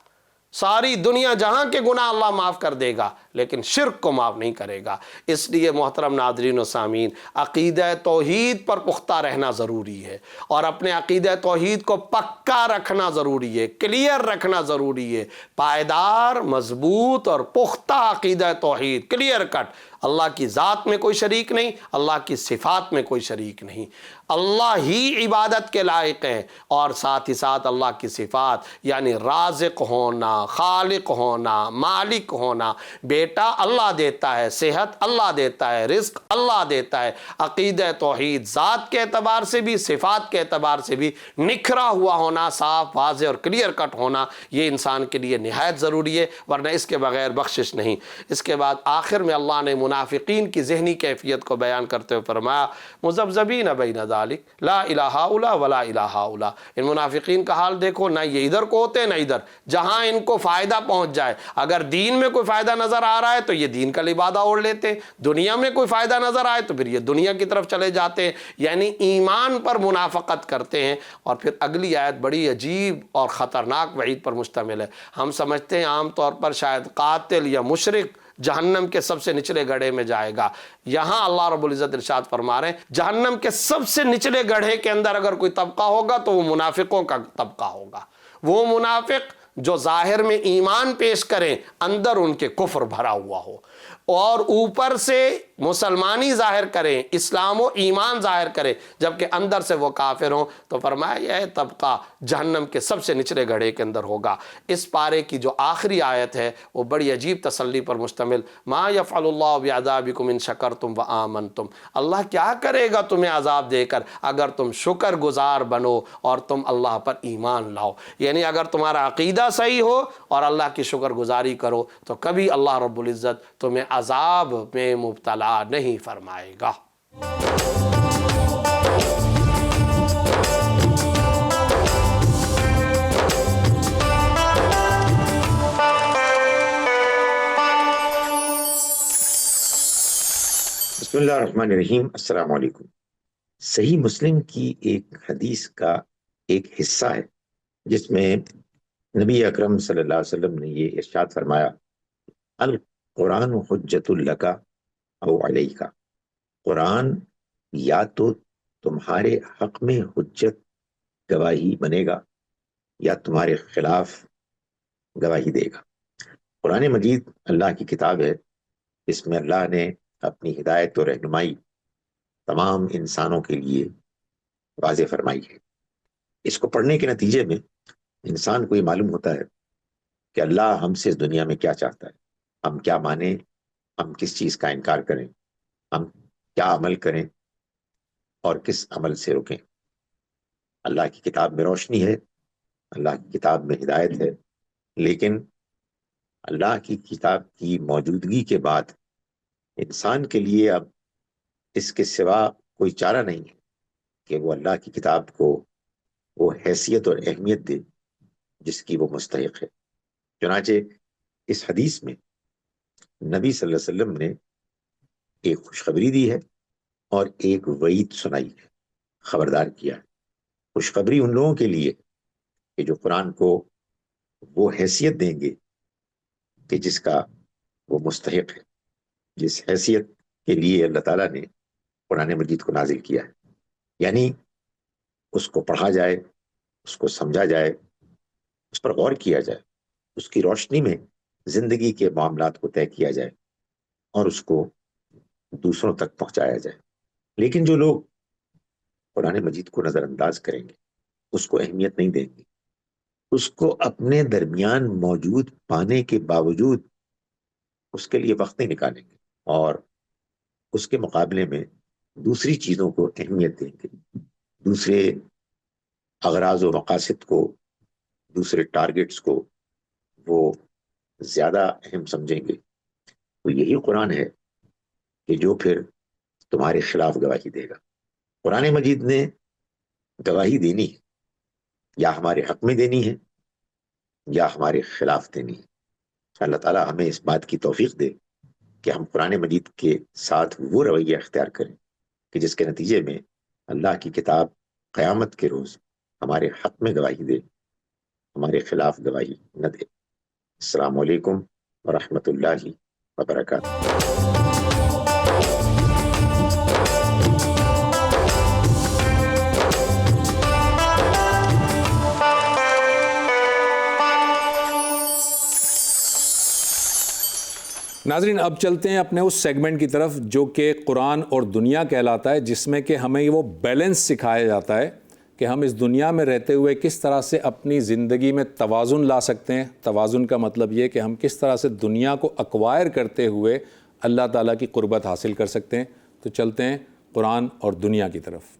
ساری دنیا جہاں کے گناہ اللہ معاف کر دے گا لیکن شرک کو معاف نہیں کرے گا۔ اس لیے محترم ناظرین و سامعین، عقیدہ توحید پر پختہ رہنا ضروری ہے اور اپنے عقیدہ توحید کو پکا رکھنا ضروری ہے، کلیئر رکھنا ضروری ہے۔ پائیدار، مضبوط اور پختہ عقیدہ توحید، کلیئر کٹ، اللہ کی ذات میں کوئی شریک نہیں، اللہ کی صفات میں کوئی شریک نہیں، اللہ ہی عبادت کے لائق ہیں، اور ساتھ ہی ساتھ اللہ کی صفات یعنی رازق ہونا، خالق ہونا، مالک ہونا۔ بیٹا اللہ دیتا ہے، صحت اللہ دیتا ہے، رزق اللہ دیتا ہے۔ عقیدہ توحید ذات کے اعتبار سے بھی، صفات کے اعتبار سے بھی نکھرا ہوا ہونا، صاف واضح اور کلیئر کٹ ہونا، یہ انسان کے لیے نہایت ضروری ہے، ورنہ اس کے بغیر بخشش نہیں۔ اس کے بعد آخر میں اللہ نے منافقین کی ذہنی کیفیت کو بیان کرتے ہوئے فرمایا مذبذبین بین ذالک لا الہ الا ولا الہ الا، ان منافقین کا حال دیکھو، نہ یہ ادھر کو ہوتے نہ ادھر، جہاں ان کو فائدہ پہنچ جائے، اگر دین میں کوئی فائدہ نظر آ رہا ہے تو یہ دین کا لبادہ اوڑھ لیتے ہیں، دنیا میں کوئی فائدہ نظر آئے تو پھر یہ دنیا کی طرف چلے جاتے ہیں، یعنی ایمان پر منافقت کرتے ہیں۔ اور پھر اگلی آیت بڑی عجیب اور خطرناک وعید پر مشتمل ہے۔ ہم سمجھتے ہیں عام طور پر شاید قاتل یا مشرک جہنم کے سب سے نچلے گڑھے میں جائے گا، یہاں اللہ رب العزت ارشاد فرما رہے ہیں جہنم کے سب سے نچلے گڑھے کے اندر اگر کوئی طبقہ ہوگا تو وہ منافقوں کا طبقہ ہوگا۔ وہ منافق جو ظاہر میں ایمان پیش کریں، اندر ان کے کفر بھرا ہوا ہو، اور اوپر سے مسلمانی ظاہر کریں، اسلام و ایمان ظاہر کریں، جبکہ اندر سے وہ کافر ہوں، تو فرمایا یہ طبقہ جہنم کے سب سے نچلے گڑھے کے اندر ہوگا۔ اس پارے کی جو آخری آیت ہے وہ بڑی عجیب تسلی پر مشتمل، ما یفعل اللہ بعذابکم ان شکرتم وآمنتم، اللہ کیا کرے گا تمہیں عذاب دے کر اگر تم شکر گزار بنو اور تم اللہ پر ایمان لاؤ۔ یعنی اگر تمہارا عقیدہ صحیح ہو اور اللہ کی شکر گزاری کرو تو کبھی اللہ رب العزت تمہیں عذاب میں مبتلا نہیں فرمائے گا۔
بسم اللہ الرحمن الرحیم۔ السلام علیکم۔ صحیح مسلم کی ایک حدیث کا ایک حصہ ہے جس میں نبی اکرم صلی اللہ علیہ وسلم نے یہ ارشاد فرمایا، القرآن حجت لک او علیک، قرآن یا تو تمہارے حق میں حجت گواہی بنے گا یا تمہارے خلاف گواہی دے گا۔ قرآن مجید اللہ کی کتاب ہے، اس میں اللہ نے اپنی ہدایت اور رہنمائی تمام انسانوں کے لیے واضح فرمائی ہے۔ اس کو پڑھنے کے نتیجے میں انسان کو یہ معلوم ہوتا ہے کہ اللہ ہم سے اس دنیا میں کیا چاہتا ہے، ہم کیا مانیں، ہم کس چیز کا انکار کریں، ہم کیا عمل کریں اور کس عمل سے رکیں۔ اللہ کی کتاب میں روشنی ہے، اللہ کی کتاب میں ہدایت ہے، لیکن اللہ کی کتاب کی موجودگی کے بعد انسان کے لیے اب اس کے سوا کوئی چارہ نہیں ہے کہ وہ اللہ کی کتاب کو وہ حیثیت اور اہمیت دے جس کی وہ مستحق ہے۔ چنانچہ اس حدیث میں نبی صلی اللہ علیہ وسلم نے ایک خوشخبری دی ہے اور ایک وعید سنائی ہے، خبردار کیا ہے۔ خوشخبری ان لوگوں کے لیے کہ جو قرآن کو وہ حیثیت دیں گے کہ جس کا وہ مستحق ہے، جس حیثیت کے لیے اللہ تعالیٰ نے قرآن مجید کو نازل کیا ہے، یعنی اس کو پڑھا جائے، اس کو سمجھا جائے، اس پر غور کیا جائے، اس کی روشنی میں زندگی کے معاملات کو طے کیا جائے اور اس کو دوسروں تک پہنچایا جائے۔ لیکن جو لوگ قرآن مجید کو نظر انداز کریں گے، اس کو اہمیت نہیں دیں گے، اس کو اپنے درمیان موجود پانے کے باوجود اس کے لیے وقت نہیں نکالیں گے اور اس کے مقابلے میں دوسری چیزوں کو اہمیت دیں گے، دوسرے اغراض و مقاصد کو، دوسرے ٹارگٹس کو وہ زیادہ اہم سمجھیں گے، تو یہی قرآن ہے کہ جو پھر تمہارے خلاف گواہی دے گا۔ قرآن مجید نے گواہی دینی ہے، یا ہمارے حق میں دینی ہے یا ہمارے خلاف دینی ہے۔ اللہ تعالیٰ ہمیں اس بات کی توفیق دے کہ ہم قرآن مجید کے ساتھ وہ رویہ اختیار کریں کہ جس کے نتیجے میں اللہ کی کتاب قیامت کے روز ہمارے حق میں گواہی دے، ہمارے خلاف گواہی نہ دے۔ السلام علیکم ورحمۃ اللہ وبرکاتہ۔
ناظرین، اب چلتے ہیں اپنے اس سیگمنٹ کی طرف جو کہ قرآن اور دنیا کہلاتا ہے، جس میں کہ ہمیں وہ بیلنس سکھایا جاتا ہے کہ ہم اس دنیا میں رہتے ہوئے کس طرح سے اپنی زندگی میں توازن لا سکتے ہیں۔ توازن کا مطلب یہ کہ ہم کس طرح سے دنیا کو ایکوائر کرتے ہوئے اللہ تعالیٰ کی قربت حاصل کر سکتے ہیں۔ تو چلتے ہیں قرآن اور دنیا کی طرف۔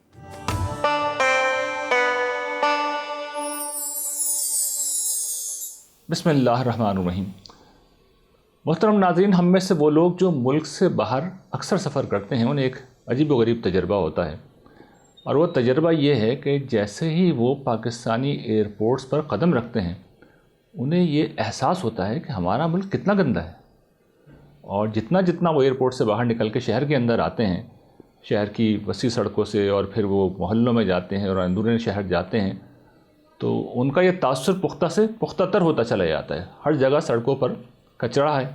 بسم اللہ الرحمن الرحیم۔ محترم ناظرین، ہم میں سے وہ لوگ جو ملک سے باہر اکثر سفر کرتے ہیں انہیں ایک عجیب و غریب تجربہ ہوتا ہے، اور وہ تجربہ یہ ہے کہ جیسے ہی وہ پاکستانی ایئرپورٹس پر قدم رکھتے ہیں انہیں یہ احساس ہوتا ہے کہ ہمارا ملک کتنا گندہ ہے، اور جتنا وہ ایئرپورٹ سے باہر نکل کے شہر کے اندر آتے ہیں، شہر کی وسیع سڑکوں سے، اور پھر وہ محلوں میں جاتے ہیں اور اندرون شہر جاتے ہیں، تو ان کا یہ تاثر پختہ سے پختہ تر ہوتا چلا جاتا ہے۔ ہر جگہ سڑکوں پر کچرا ہے،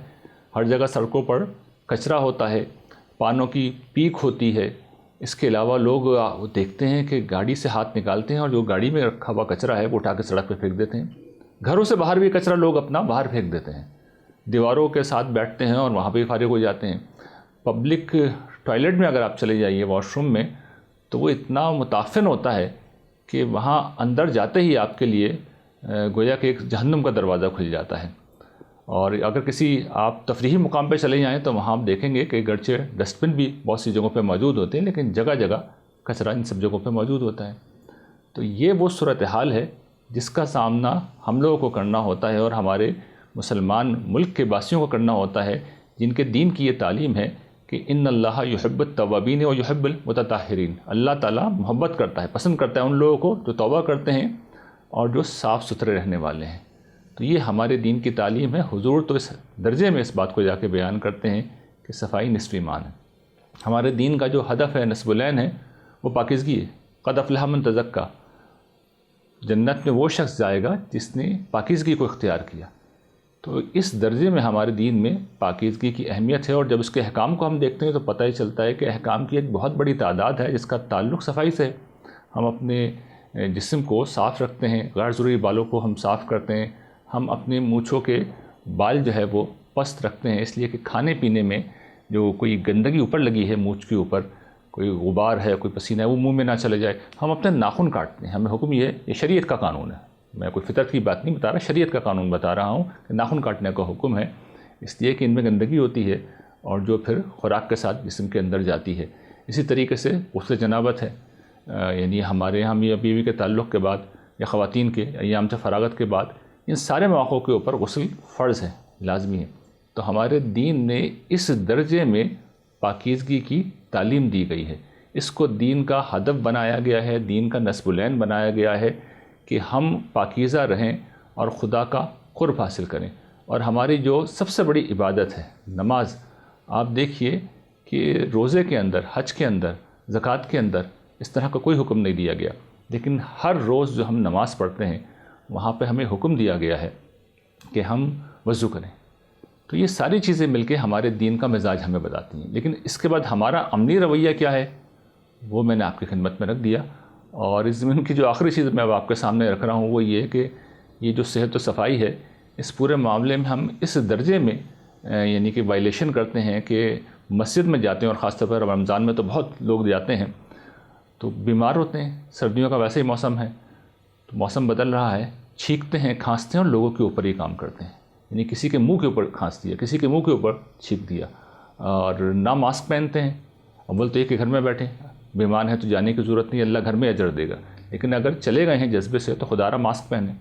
ہر جگہ سڑکوں پر کچرا ہوتا ہے، پانوں کی پیک ہوتی ہے۔ اس کے علاوہ لوگ دیکھتے ہیں کہ گاڑی سے ہاتھ نکالتے ہیں اور جو گاڑی میں رکھا ہوا کچرا ہے وہ اٹھا کے سڑک پہ پھینک دیتے ہیں۔ گھروں سے باہر بھی کچرا لوگ اپنا باہر پھینک دیتے ہیں، دیواروں کے ساتھ بیٹھتے ہیں اور وہاں پہ فارغ ہو جاتے ہیں۔ پبلک ٹوائلٹ میں اگر آپ چلے جائیے، واش روم میں، تو وہ اتنا متعفن ہوتا ہے کہ وہاں اندر جاتے ہی آپ کے لیے گویا کہ ایک جہنم کا دروازہ کھل جاتا ہے۔ اور اگر کسی آپ تفریحی مقام پہ چلے جائیں تو وہاں آپ دیکھیں گے کہ گرچہ ڈسٹ بن بھی بہت سی جگہوں پہ موجود ہوتے ہیں، لیکن جگہ جگہ کچرا ان سب جگہوں پہ موجود ہوتا ہے۔ تو یہ وہ صورتحال ہے جس کا سامنا ہم لوگوں کو کرنا ہوتا ہے، اور ہمارے مسلمان ملک کے باسیوں کو کرنا ہوتا ہے، جن کے دین کی یہ تعلیم ہے کہ ان اللہ یحب التوابین و یحب المتطہرین۔ اللہ تعالیٰ محبت کرتا ہے، پسند کرتا ہے ان لوگوں کو جو توبہ کرتے ہیں اور جو صاف ستھرے رہنے والے ہیں۔ تو یہ ہمارے دین کی تعلیم ہے۔ حضور تو اس درجے میں اس بات کو جا کے بیان کرتے ہیں کہ صفائی نصف ایمان ہے۔ ہمارے دین کا جو ہدف ہے، نصب العین ہے، وہ پاکیزگی ہے۔ قد افلح من تزکیٰ، جنت میں وہ شخص جائے گا جس نے پاکیزگی کو اختیار کیا۔ تو اس درجے میں ہمارے دین میں پاکیزگی کی اہمیت ہے، اور جب اس کے احکام کو ہم دیکھتے ہیں تو پتہ ہی چلتا ہے کہ احکام کی ایک بہت بڑی تعداد ہے جس کا تعلق صفائی سے ہے۔ ہم اپنے جسم کو صاف رکھتے ہیں، غیر ضروری بالوں کو ہم صاف کرتے ہیں، ہم اپنے مونچھوں کے بال جو ہے وہ پست رکھتے ہیں، اس لیے کہ کھانے پینے میں جو کوئی گندگی اوپر لگی ہے، مونچھ کے اوپر کوئی غبار ہے، کوئی پسینہ ہے، وہ منہ میں نہ چلے جائے۔ ہم اپنے ناخن کاٹتے ہیں، ہمیں حکم یہ شریعت کا قانون ہے میں کوئی فطرت کی بات نہیں بتا رہا، شریعت کا قانون بتا رہا ہوں کہ ناخن کاٹنے کا حکم ہے، اس لیے کہ ان میں گندگی ہوتی ہے اور جو پھر خوراک کے ساتھ جسم کے اندر جاتی ہے۔ اسی طریقے سے غسل جنابت ہے، یعنی ہمارے یہاں میاں بیوی کے تعلق کے بعد یا خواتین کے ایام سے فراغت کے بعد ان سارے مواقعوں کے اوپر غسل فرض ہے، لازمی ہے۔ تو ہمارے دین نے اس درجے میں پاکیزگی کی تعلیم دی گئی ہے، اس کو دین کا ہدف بنایا گیا ہے، دین کا نصب العین بنایا گیا ہے کہ ہم پاکیزہ رہیں اور خدا کا قرب حاصل کریں۔ اور ہماری جو سب سے بڑی عبادت ہے نماز، آپ دیکھیے کہ روزے کے اندر، حج کے اندر، زکوٰۃ کے اندر اس طرح کا کوئی حکم نہیں دیا گیا، لیکن ہر روز جو ہم نماز پڑھتے ہیں وہاں پہ ہمیں حکم دیا گیا ہے کہ ہم وضو کریں۔ تو یہ ساری چیزیں مل کے ہمارے دین کا مزاج ہمیں بتاتی ہیں، لیکن اس کے بعد ہمارا عملی رویہ کیا ہے وہ میں نے آپ کی خدمت میں رکھ دیا۔ اور اس زمین کی جو آخری چیز میں اب آپ کے سامنے رکھ رہا ہوں وہ یہ کہ یہ جو صحت و صفائی ہے، اس پورے معاملے میں ہم اس درجے میں یعنی کہ وائلیشن کرتے ہیں کہ مسجد میں جاتے ہیں، اور خاص طور پر رمضان میں تو بہت لوگ جاتے ہیں تو بیمار ہوتے ہیں، سردیوں کا ویسے ہی موسم ہے، تو موسم بدل رہا ہے، چھینکتے ہیں، کھانستے ہیں اور لوگوں کے اوپر ہی کام کرتے ہیں، یعنی کسی کے منہ کے اوپر کھانس دیا، کسی کے منہ کے اوپر چھینک دیا، اور نہ ماسک پہنتے ہیں، اور بولتے ہیں کہ گھر میں بیٹھے، بیمار ہیں تو جانے کی ضرورت نہیں، اللہ گھر میں اجر دے گا، لیکن اگر چلے گئے ہیں جذبے سے تو خدا را ماسک پہنیں،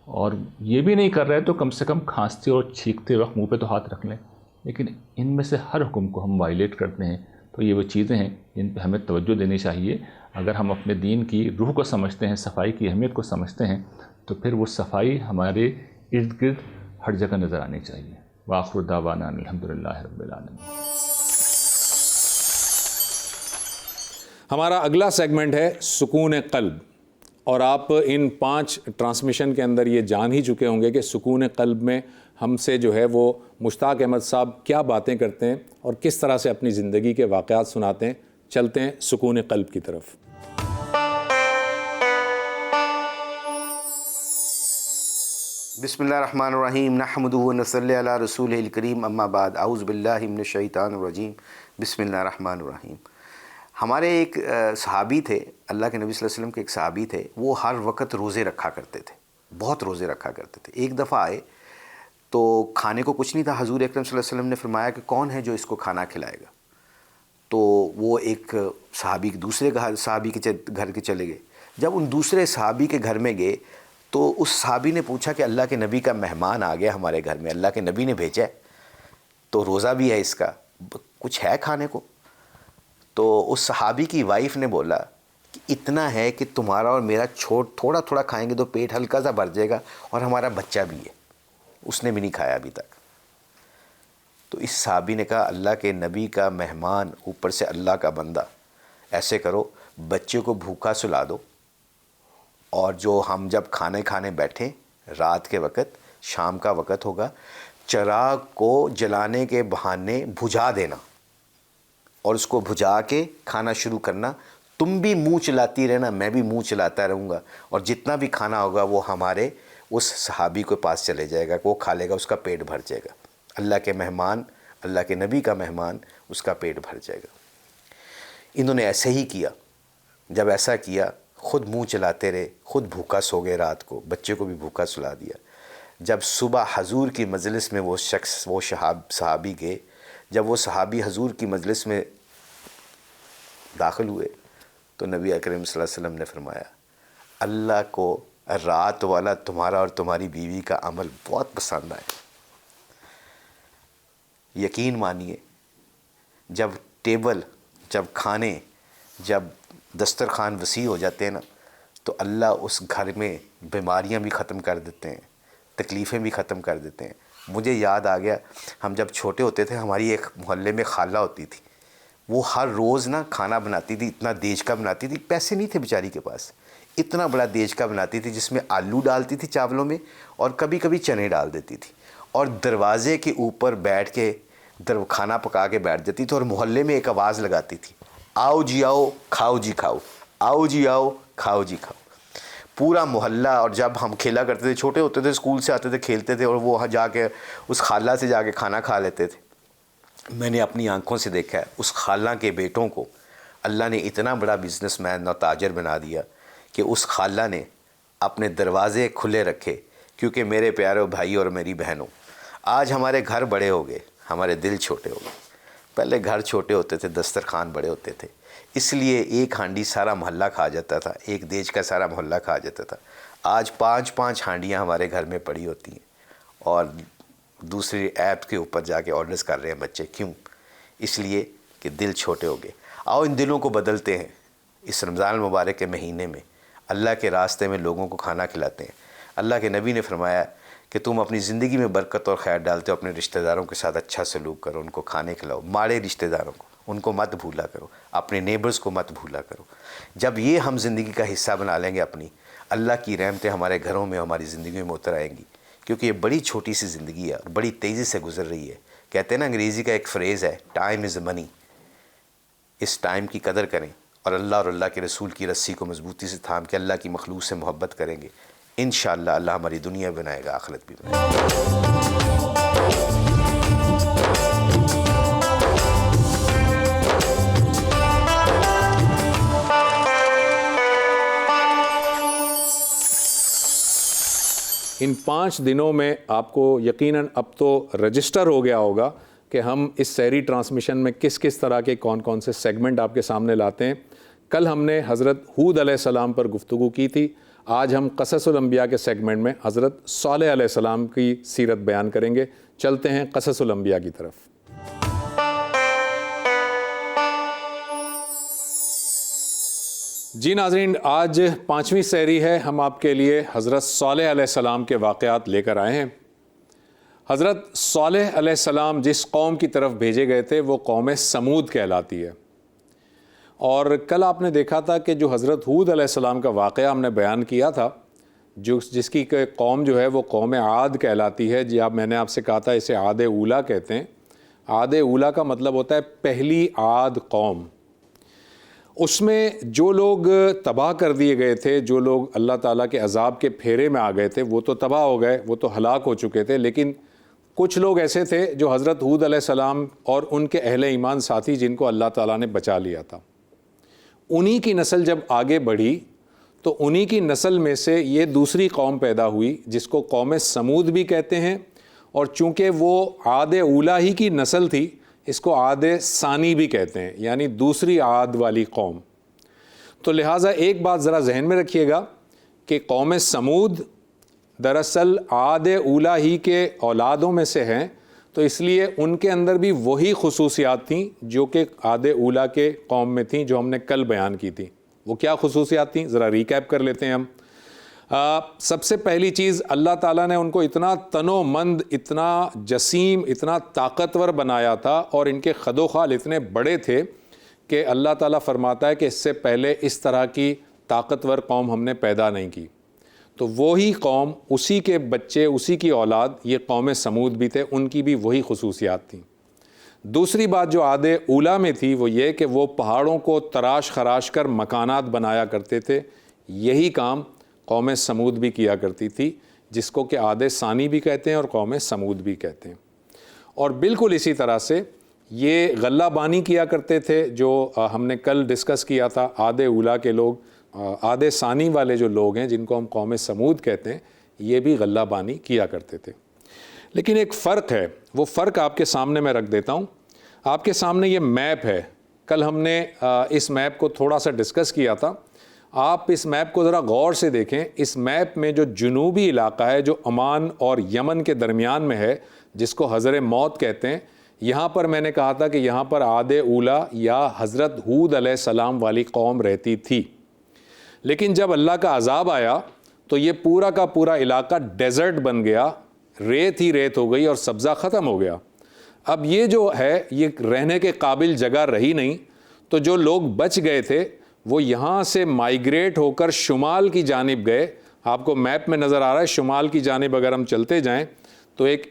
اور یہ بھی نہیں کر رہے تو کم سے کم کھانستے اور چھینکتے وقت منہ پہ تو ہاتھ رکھ لیں۔ لیکن ان میں سے ہر حکم کو ہم وائلیٹ کرتے ہیں، تو یہ وہ چیزیں ہیں جن پہ ہمیں توجہ دینی چاہیے۔ اگر ہم اپنے دین کی روح کو سمجھتے ہیں، صفائی کی اہمیت کو سمجھتے ہیں، تو پھر وہ صفائی ہمارے ارد گرد ہر جگہ نظر آنی چاہیے۔ وآخر دعوانا الحمدللہ رب العالمین۔
ہمارا اگلا سیگمنٹ ہے سکون قلب، اور آپ ان 5 ٹرانسمیشن کے اندر یہ جان ہی چکے ہوں گے کہ سکون قلب میں ہم سے جو ہے وہ مشتاق احمد صاحب کیا باتیں کرتے ہیں اور کس طرح سے اپنی زندگی کے واقعات سناتے ہیں۔ چلتے ہیں سکون قلب کی طرف۔
بسم اللہ الرحمن الرحیم، نحمدہ و نصلی علی رسولہ الکریم، اما بعد، اعوذ باللہ من الشیطان الرجیم، بسم اللہ الرحمن الرحیم۔ ہمارے ایک صحابی تھے، اللہ کے نبی صلی اللہ علیہ وسلم کے ایک صحابی تھے، وہ ہر وقت روزے رکھا کرتے تھے، بہت روزے رکھا کرتے تھے۔ ایک دفعہ آئے تو کھانے کو کچھ نہیں تھا، حضور اکرم صلی اللہ علیہ وسلم نے فرمایا کہ کون ہے جو اس کو کھانا کھلائے گا؟ تو وہ ایک صحابی دوسرے صحابی کے گھر کے چلے گئے۔ جب ان دوسرے صحابی کے گھر میں گئے تو اس صحابی نے پوچھا کہ اللہ کے نبی کا مہمان آ گیا ہمارے گھر میں، اللہ کے نبی نے بھیجا ہے، تو روزہ بھی ہے اس کا، کچھ ہے کھانے کو؟ تو اس صحابی کی وائف نے بولا کہ اتنا ہے کہ تمہارا اور میرا تھوڑا تھوڑا کھائیں گے تو پیٹ ہلکا سا بھر جائے گا، اور ہمارا بچہ بھی ہے، اس نے بھی نہیں کھایا ابھی تک۔ تو اس صحابی نے کہا اللہ کے نبی کا مہمان، اوپر سے اللہ کا بندہ، ایسے کرو بچے کو بھوکا سلا دو، اور جو ہم جب کھانے بیٹھیں رات کے وقت، شام کا وقت ہوگا، چراغ کو جلانے کے بہانے بجھا دینا اور اس کو بجھا کے کھانا شروع کرنا۔ تم بھی منہ چلاتی رہنا، میں بھی منہ چلاتا رہوں گا، اور جتنا بھی کھانا ہوگا وہ ہمارے اس صحابی کے پاس چلے جائے گا، وہ کھا لے گا، اس کا پیٹ بھر جائے گا۔ اللہ کے مہمان، اللہ کے نبی کا مہمان، اس کا پیٹ بھر جائے گا۔ انہوں نے ایسے ہی کیا۔ جب ایسا کیا، خود منہ چلاتے رہے، خود بھوکا سو گئے رات کو، بچے کو بھی بھوکا سلا دیا۔ جب صبح حضور کی مجلس میں وہ صحابی گئے، جب وہ صحابی حضور کی مجلس میں داخل ہوئے تو نبی اکرم صلی اللہ علیہ وسلم نے فرمایا اللہ کو رات والا تمہارا اور تمہاری بیوی کا عمل بہت پسند آئے۔ یقین مانیے، جب ٹیبل، جب کھانے، جب دسترخوان وسیع ہو جاتے ہیں نا، تو اللہ اس گھر میں بیماریاں بھی ختم کر دیتے ہیں، تکلیفیں بھی ختم کر دیتے ہیں۔ مجھے یاد آ گیا، ہم جب چھوٹے ہوتے تھے، ہماری ایک محلے میں خالہ ہوتی تھی، وہ ہر روز نا کھانا بناتی تھی، اتنا دیج کا بناتی تھی، پیسے نہیں تھے بیچاری کے پاس، اتنا بڑا دیج کا بناتی تھی جس میں آلو ڈالتی تھی چاولوں میں، اور کبھی کبھی چنے ڈال دیتی تھی، اور دروازے کے اوپر بیٹھ کے کھانا پکا کے بیٹھ جاتی تھی، اور محلے میں ایک آواز لگاتی تھی، آؤ جی آؤ کھاؤ جی کھاؤ، آؤ جی آؤ کھاؤ جی کھاؤ۔ پورا محلہ، اور جب ہم کھیلا کرتے تھے، چھوٹے ہوتے تھے، اسکول سے آتے تھے، کھیلتے تھے، اور وہ وہاں جا کے اس خالہ سے جا کے کھانا کھا لیتے تھے۔ میں نے اپنی آنکھوں سے دیکھا ہے اس خالہ کے بیٹوں کو اللہ نے اتنا بڑا بزنس مین اور تاجر بنا دیا کہ اس خالہ نے اپنے دروازے کھلے رکھے، کیونکہ میرے پیارے بھائی اور میری بہنوں، آج ہمارے گھر بڑے ہو گئے، ہمارے دل چھوٹے ہو گئے۔ پہلے گھر چھوٹے ہوتے تھے، دسترخوان بڑے ہوتے تھے، اس لیے ایک ہانڈی سارا محلہ کھا جاتا تھا، ایک دیج کا سارا محلہ کھا جاتا تھا۔ آج 5 ہانڈیاں ہمارے گھر میں پڑی ہوتی ہیں، اور دوسری ایپ کے اوپر جا کے آرڈرز کر رہے ہیں بچے۔ کیوں؟ اس لیے کہ دل چھوٹے ہو گئے۔ آؤ ان دلوں کو بدلتے ہیں، اس رمضان المبارک کے مہینے میں اللہ کے راستے میں لوگوں کو کھانا کھلاتے ہیں۔ اللہ کے نبی نے فرمایا کہ تم اپنی زندگی میں برکت اور خیر ڈالتے ہو، اپنے رشتہ داروں کے ساتھ اچھا سلوک کرو، ان کو کھانے کھلاؤ، ماڑے رشتہ داروں کو، ان کو مت بھولا کرو، اپنے نیبرز کو مت بھولا کرو۔ جب یہ ہم زندگی کا حصہ بنا لیں گے اپنی، اللہ کی رحمتیں ہمارے گھروں میں، ہماری زندگی میں اتر آئیں گی، کیونکہ یہ بڑی چھوٹی سی زندگی ہے اور بڑی تیزی سے گزر رہی ہے۔ کہتے ہیں نا، انگریزی کا ایک فریز ہے، time is money. Us time کی قدر کریں اور اللہ اور اللہ کے رسول کی رسی کو مضبوطی سے تھام کے اللہ کی مخلوق سے محبت کریں گے، انشاءاللہ اللہ ہماری دنیا بنائے گا، آخرت بھی بنائے گا۔
ان 5 دنوں میں آپ کو یقیناً اب تو رجسٹر ہو گیا ہوگا کہ ہم اس سحری ٹرانسمیشن میں کس کس طرح کے کون سے سیگمنٹ آپ کے سامنے لاتے ہیں۔ کل ہم نے حضرت ہود علیہ السلام پر گفتگو کی تھی، آج ہم قصص الانبیاء کے سیگمنٹ میں حضرت صالح علیہ السلام کی سیرت بیان کریں گے۔ چلتے ہیں قصص الانبیاء کی طرف۔ جی ناظرین، آج 5ویں سحری ہے، ہم آپ کے لیے حضرت صالح علیہ السلام کے واقعات لے کر آئے ہیں۔ حضرت صالح علیہ السلام جس قوم کی طرف بھیجے گئے تھے وہ قوم سمود کہلاتی ہے، اور کل آپ نے دیکھا تھا کہ جو حضرت ہود علیہ السلام کا واقعہ ہم نے بیان کیا تھا، جس کی قوم جو ہے وہ قوم عاد کہلاتی ہے۔ جی میں نے آپ سے کہا تھا اسے عاد اولا کہتے ہیں۔ عاد اولا کا مطلب ہوتا ہے پہلی عاد قوم۔ اس میں جو لوگ تباہ کر دیے گئے تھے، جو لوگ اللہ تعالیٰ کے عذاب کے پھیرے میں آ گئے تھے، وہ تو تباہ ہو گئے، وہ تو ہلاک ہو چکے تھے، لیکن کچھ لوگ ایسے تھے جو حضرت ہود علیہ السلام اور ان کے اہل ایمان ساتھی جن کو اللہ تعالیٰ نے بچا لیا تھا، انہی کی نسل جب آگے بڑھی تو انہی کی نسل میں سے یہ دوسری قوم پیدا ہوئی جس کو قوم سمود بھی کہتے ہیں، اور چونکہ وہ عاد اولا ہی کی نسل تھی اس کو عاد ثانی بھی کہتے ہیں، یعنی دوسری عاد والی قوم۔ تو لہٰذا ایک بات ذرا ذہن میں رکھیے گا کہ قوم سمود دراصل عاد اولا ہی کے اولادوں میں سے ہیں، تو اس لیے ان کے اندر بھی وہی خصوصیات تھیں جو کہ عاد اولا کے قوم میں تھیں، جو ہم نے کل بیان کی تھی۔ وہ کیا خصوصیات تھیں ذرا ریکیپ کر لیتے ہیں ہم۔ سب سے پہلی چیز، اللہ تعالیٰ نے ان کو اتنا تنو مند، اتنا جسیم، اتنا طاقتور بنایا تھا، اور ان کے خد و خال اتنے بڑے تھے کہ اللہ تعالیٰ فرماتا ہے کہ اس سے پہلے اس طرح کی طاقتور قوم ہم نے پیدا نہیں کی۔ تو وہی قوم، اسی کے بچے، اسی کی اولاد، یہ قوم سمود بھی تھے، ان کی بھی وہی خصوصیات تھیں۔ دوسری بات جو عاد اولا میں تھی وہ یہ کہ وہ پہاڑوں کو تراش خراش کر مکانات بنایا کرتے تھے۔ یہی کام قوم سمود بھی کیا کرتی تھی، جس کو کہ عاد ثانی بھی کہتے ہیں اور قوم سمود بھی کہتے ہیں۔ اور بالکل اسی طرح سے یہ غلہ بانی کیا کرتے تھے، جو ہم نے کل ڈسکس کیا تھا۔ عاد اولا کے لوگ، عاد ثانی والے جو لوگ ہیں جن کو ہم قوم سمود کہتے ہیں، یہ بھی غلہ بانی کیا کرتے تھے۔ لیکن ایک فرق ہے، وہ فرق آپ کے سامنے میں رکھ دیتا ہوں۔ آپ کے سامنے یہ میپ ہے، کل ہم نے اس میپ کو تھوڑا سا ڈسکس کیا تھا۔ آپ اس میپ کو ذرا غور سے دیکھیں۔ اس میپ میں جو جنوبی علاقہ ہے، جو عمان اور یمن کے درمیان میں ہے، جس کو حضر موت کہتے ہیں، یہاں پر میں نے کہا تھا کہ یہاں پر عاد اولا یا حضرت ہود علیہ السلام والی قوم رہتی تھی۔ لیکن جب اللہ کا عذاب آیا تو یہ پورا کا پورا علاقہ ڈیزرٹ بن گیا، ریت ہی ریت ہو گئی اور سبزہ ختم ہو گیا۔ اب یہ جو ہے یہ رہنے کے قابل جگہ رہی نہیں، تو جو لوگ بچ گئے تھے وہ یہاں سے مائیگریٹ ہو کر شمال کی جانب گئے۔ آپ کو میپ میں نظر آ رہا ہے، شمال کی جانب اگر ہم چلتے جائیں تو ایک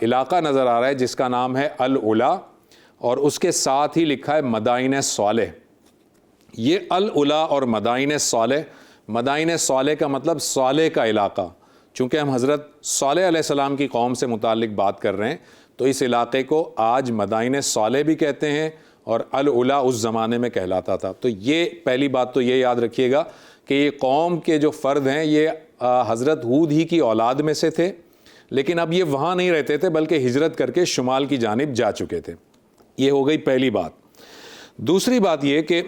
علاقہ نظر آ رہا ہے جس کا نام ہے العلا، اور اس کے ساتھ ہی لکھا ہے مدائن صالح۔ یہ العلا اور مدائن صالح، مدائن صالح کا مطلب صالح کا علاقہ۔ چونکہ ہم حضرت صالح علیہ السلام کی قوم سے متعلق بات کر رہے ہیں تو اس علاقے کو آج مدائن صالح بھی کہتے ہیں، اور العلا اس زمانے میں کہلاتا تھا۔ تو یہ پہلی بات تو یہ یاد رکھیے گا کہ یہ قوم کے جو فرد ہیں یہ حضرت ہود ہی کی اولاد میں سے تھے، لیکن اب یہ وہاں نہیں رہتے تھے بلکہ ہجرت کر کے شمال کی جانب جا چکے تھے۔ یہ ہو گئی پہلی بات۔ دوسری بات یہ کہ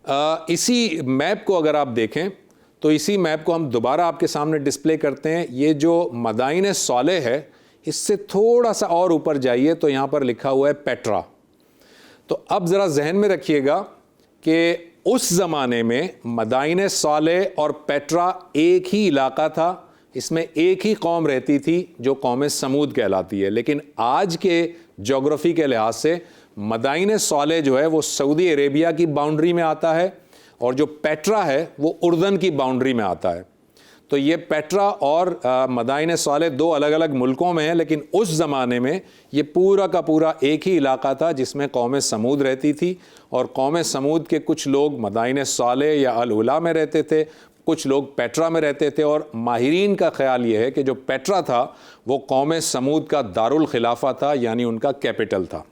اسی میپ کو اگر آپ دیکھیں تو اسی میپ کو ہم دوبارہ آپ کے سامنے ڈسپلے کرتے ہیں۔ یہ جو مدائن صالح ہے اس سے تھوڑا سا اور اوپر جائیے تو یہاں پر لکھا ہوا ہے پیٹرا۔ تو اب ذرا ذہن میں رکھیے گا کہ اس زمانے میں مدائن صالح اور پیٹرا ایک ہی علاقہ تھا، اس میں ایک ہی قوم رہتی تھی جو قوم سمود کہلاتی ہے، لیکن آج کے جغرافی کے لحاظ سے مدائن صالح جو ہے وہ سعودی عربیہ کی باؤنڈری میں آتا ہے اور جو پیٹرا ہے وہ اردن کی باؤنڈری میں آتا ہے۔ تو یہ پیٹرا اور مدائن صالح دو الگ الگ ملکوں میں ہیں، لیکن اس زمانے میں یہ پورا کا پورا ایک ہی علاقہ تھا جس میں قوم سمود رہتی تھی، اور قوم سمود کے کچھ لوگ مدائن صالح یا العلا میں رہتے تھے، کچھ لوگ پیٹرا میں رہتے تھے، اور ماہرین کا خیال یہ ہے کہ جو پیٹرا تھا وہ قوم سمود کا دارالخلافہ تھا، یعنی ان کا کیپٹل تھا۔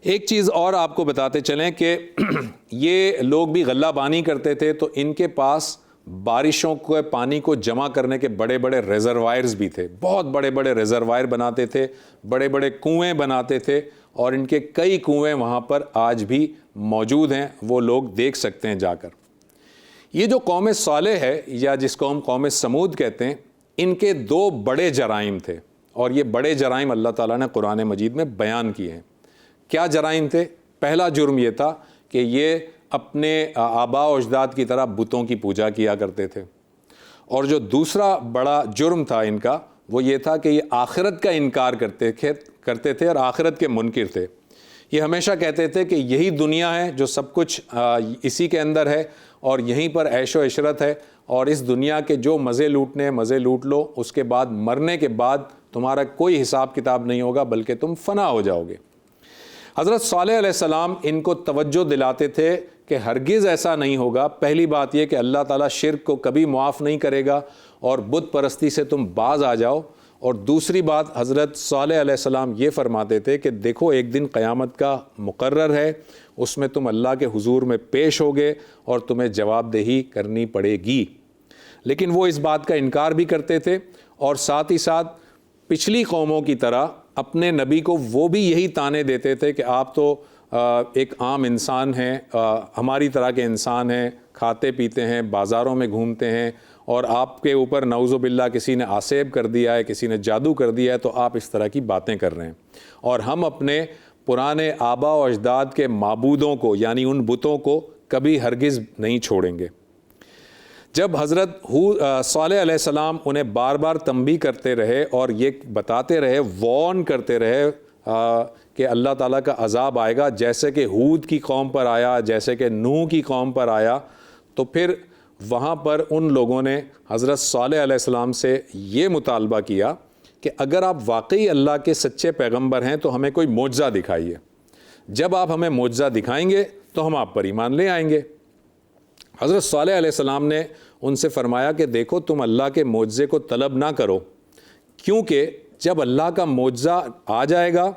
ایک چیز اور آپ کو بتاتے چلیں کہ یہ لوگ بھی غلہ بانی کرتے تھے، تو ان کے پاس بارشوں کے پانی کو جمع کرنے کے بڑے بڑے ریزروائرز بھی تھے، بہت بڑے بڑے ریزروائر بناتے تھے، بڑے بڑے کنویں بناتے تھے، اور ان کے کئی کنویں وہاں پر آج بھی موجود ہیں، وہ لوگ دیکھ سکتے ہیں جا کر۔ یہ جو قوم صالح ہے یا جس کو ہم قوم سمود کہتے ہیں، ان کے دو بڑے جرائم تھے، اور یہ بڑے جرائم اللہ تعالیٰ نے قرآن مجید میں بیان کیے ہیں۔ کیا جرائم تھے؟ پہلا جرم یہ تھا کہ یہ اپنے آباء و اجداد کی طرح بتوں کی پوجا کیا کرتے تھے، اور جو دوسرا بڑا جرم تھا ان کا وہ یہ تھا کہ یہ آخرت کا انکار کرتے تھے اور آخرت کے منکر تھے۔ یہ ہمیشہ کہتے تھے کہ یہی دنیا ہے جو سب کچھ اسی کے اندر ہے، اور یہیں پر عیش و عشرت ہے، اور اس دنیا کے جو مزے لوٹنے مزے لوٹ لو، اس کے بعد مرنے کے بعد تمہارا کوئی حساب کتاب نہیں ہوگا بلکہ تم فنا ہو جاؤ گے۔ حضرت صالح علیہ السلام ان کو توجہ دلاتے تھے کہ ہرگز ایسا نہیں ہوگا۔ پہلی بات یہ کہ اللہ تعالیٰ شرک کو کبھی معاف نہیں کرے گا، اور بت پرستی سے تم باز آ جاؤ۔ اور دوسری بات حضرت صالح علیہ السلام یہ فرماتے تھے کہ دیکھو ایک دن قیامت کا مقرر ہے، اس میں تم اللہ کے حضور میں پیش ہوگے اور تمہیں جواب دہی کرنی پڑے گی۔ لیکن وہ اس بات کا انکار بھی کرتے تھے، اور ساتھ ہی ساتھ پچھلی قوموں کی طرح اپنے نبی کو وہ بھی یہی طعنے دیتے تھے کہ آپ تو ایک عام انسان ہیں، ہماری طرح کے انسان ہیں، کھاتے پیتے ہیں، بازاروں میں گھومتے ہیں، اور آپ کے اوپر نعوذ باللہ کسی نے آسیب کر دیا ہے، کسی نے جادو کر دیا ہے، تو آپ اس طرح کی باتیں کر رہے ہیں، اور ہم اپنے پرانے آباء و اجداد کے معبودوں کو یعنی ان بتوں کو کبھی ہرگز نہیں چھوڑیں گے۔ جب حضرت صالح علیہ السلام انہیں بار بار تنبیہ کرتے رہے اور یہ بتاتے رہے، وارن کرتے رہے کہ اللہ تعالیٰ کا عذاب آئے گا، جیسے کہ ہود کی قوم پر آیا، جیسے کہ نوح کی قوم پر آیا، تو پھر وہاں پر ان لوگوں نے حضرت صالح علیہ السلام سے یہ مطالبہ کیا کہ اگر آپ واقعی اللہ کے سچے پیغمبر ہیں تو ہمیں کوئی معجزہ دکھائیے، جب آپ ہمیں معجزہ دکھائیں گے تو ہم آپ پر ایمان لے آئیں گے۔ حضرت صالح علیہ السلام نے ان سے فرمایا کہ دیکھو تم اللہ کے معجزے کو طلب نہ کرو، کیونکہ جب اللہ کا معجزہ آ جائے گا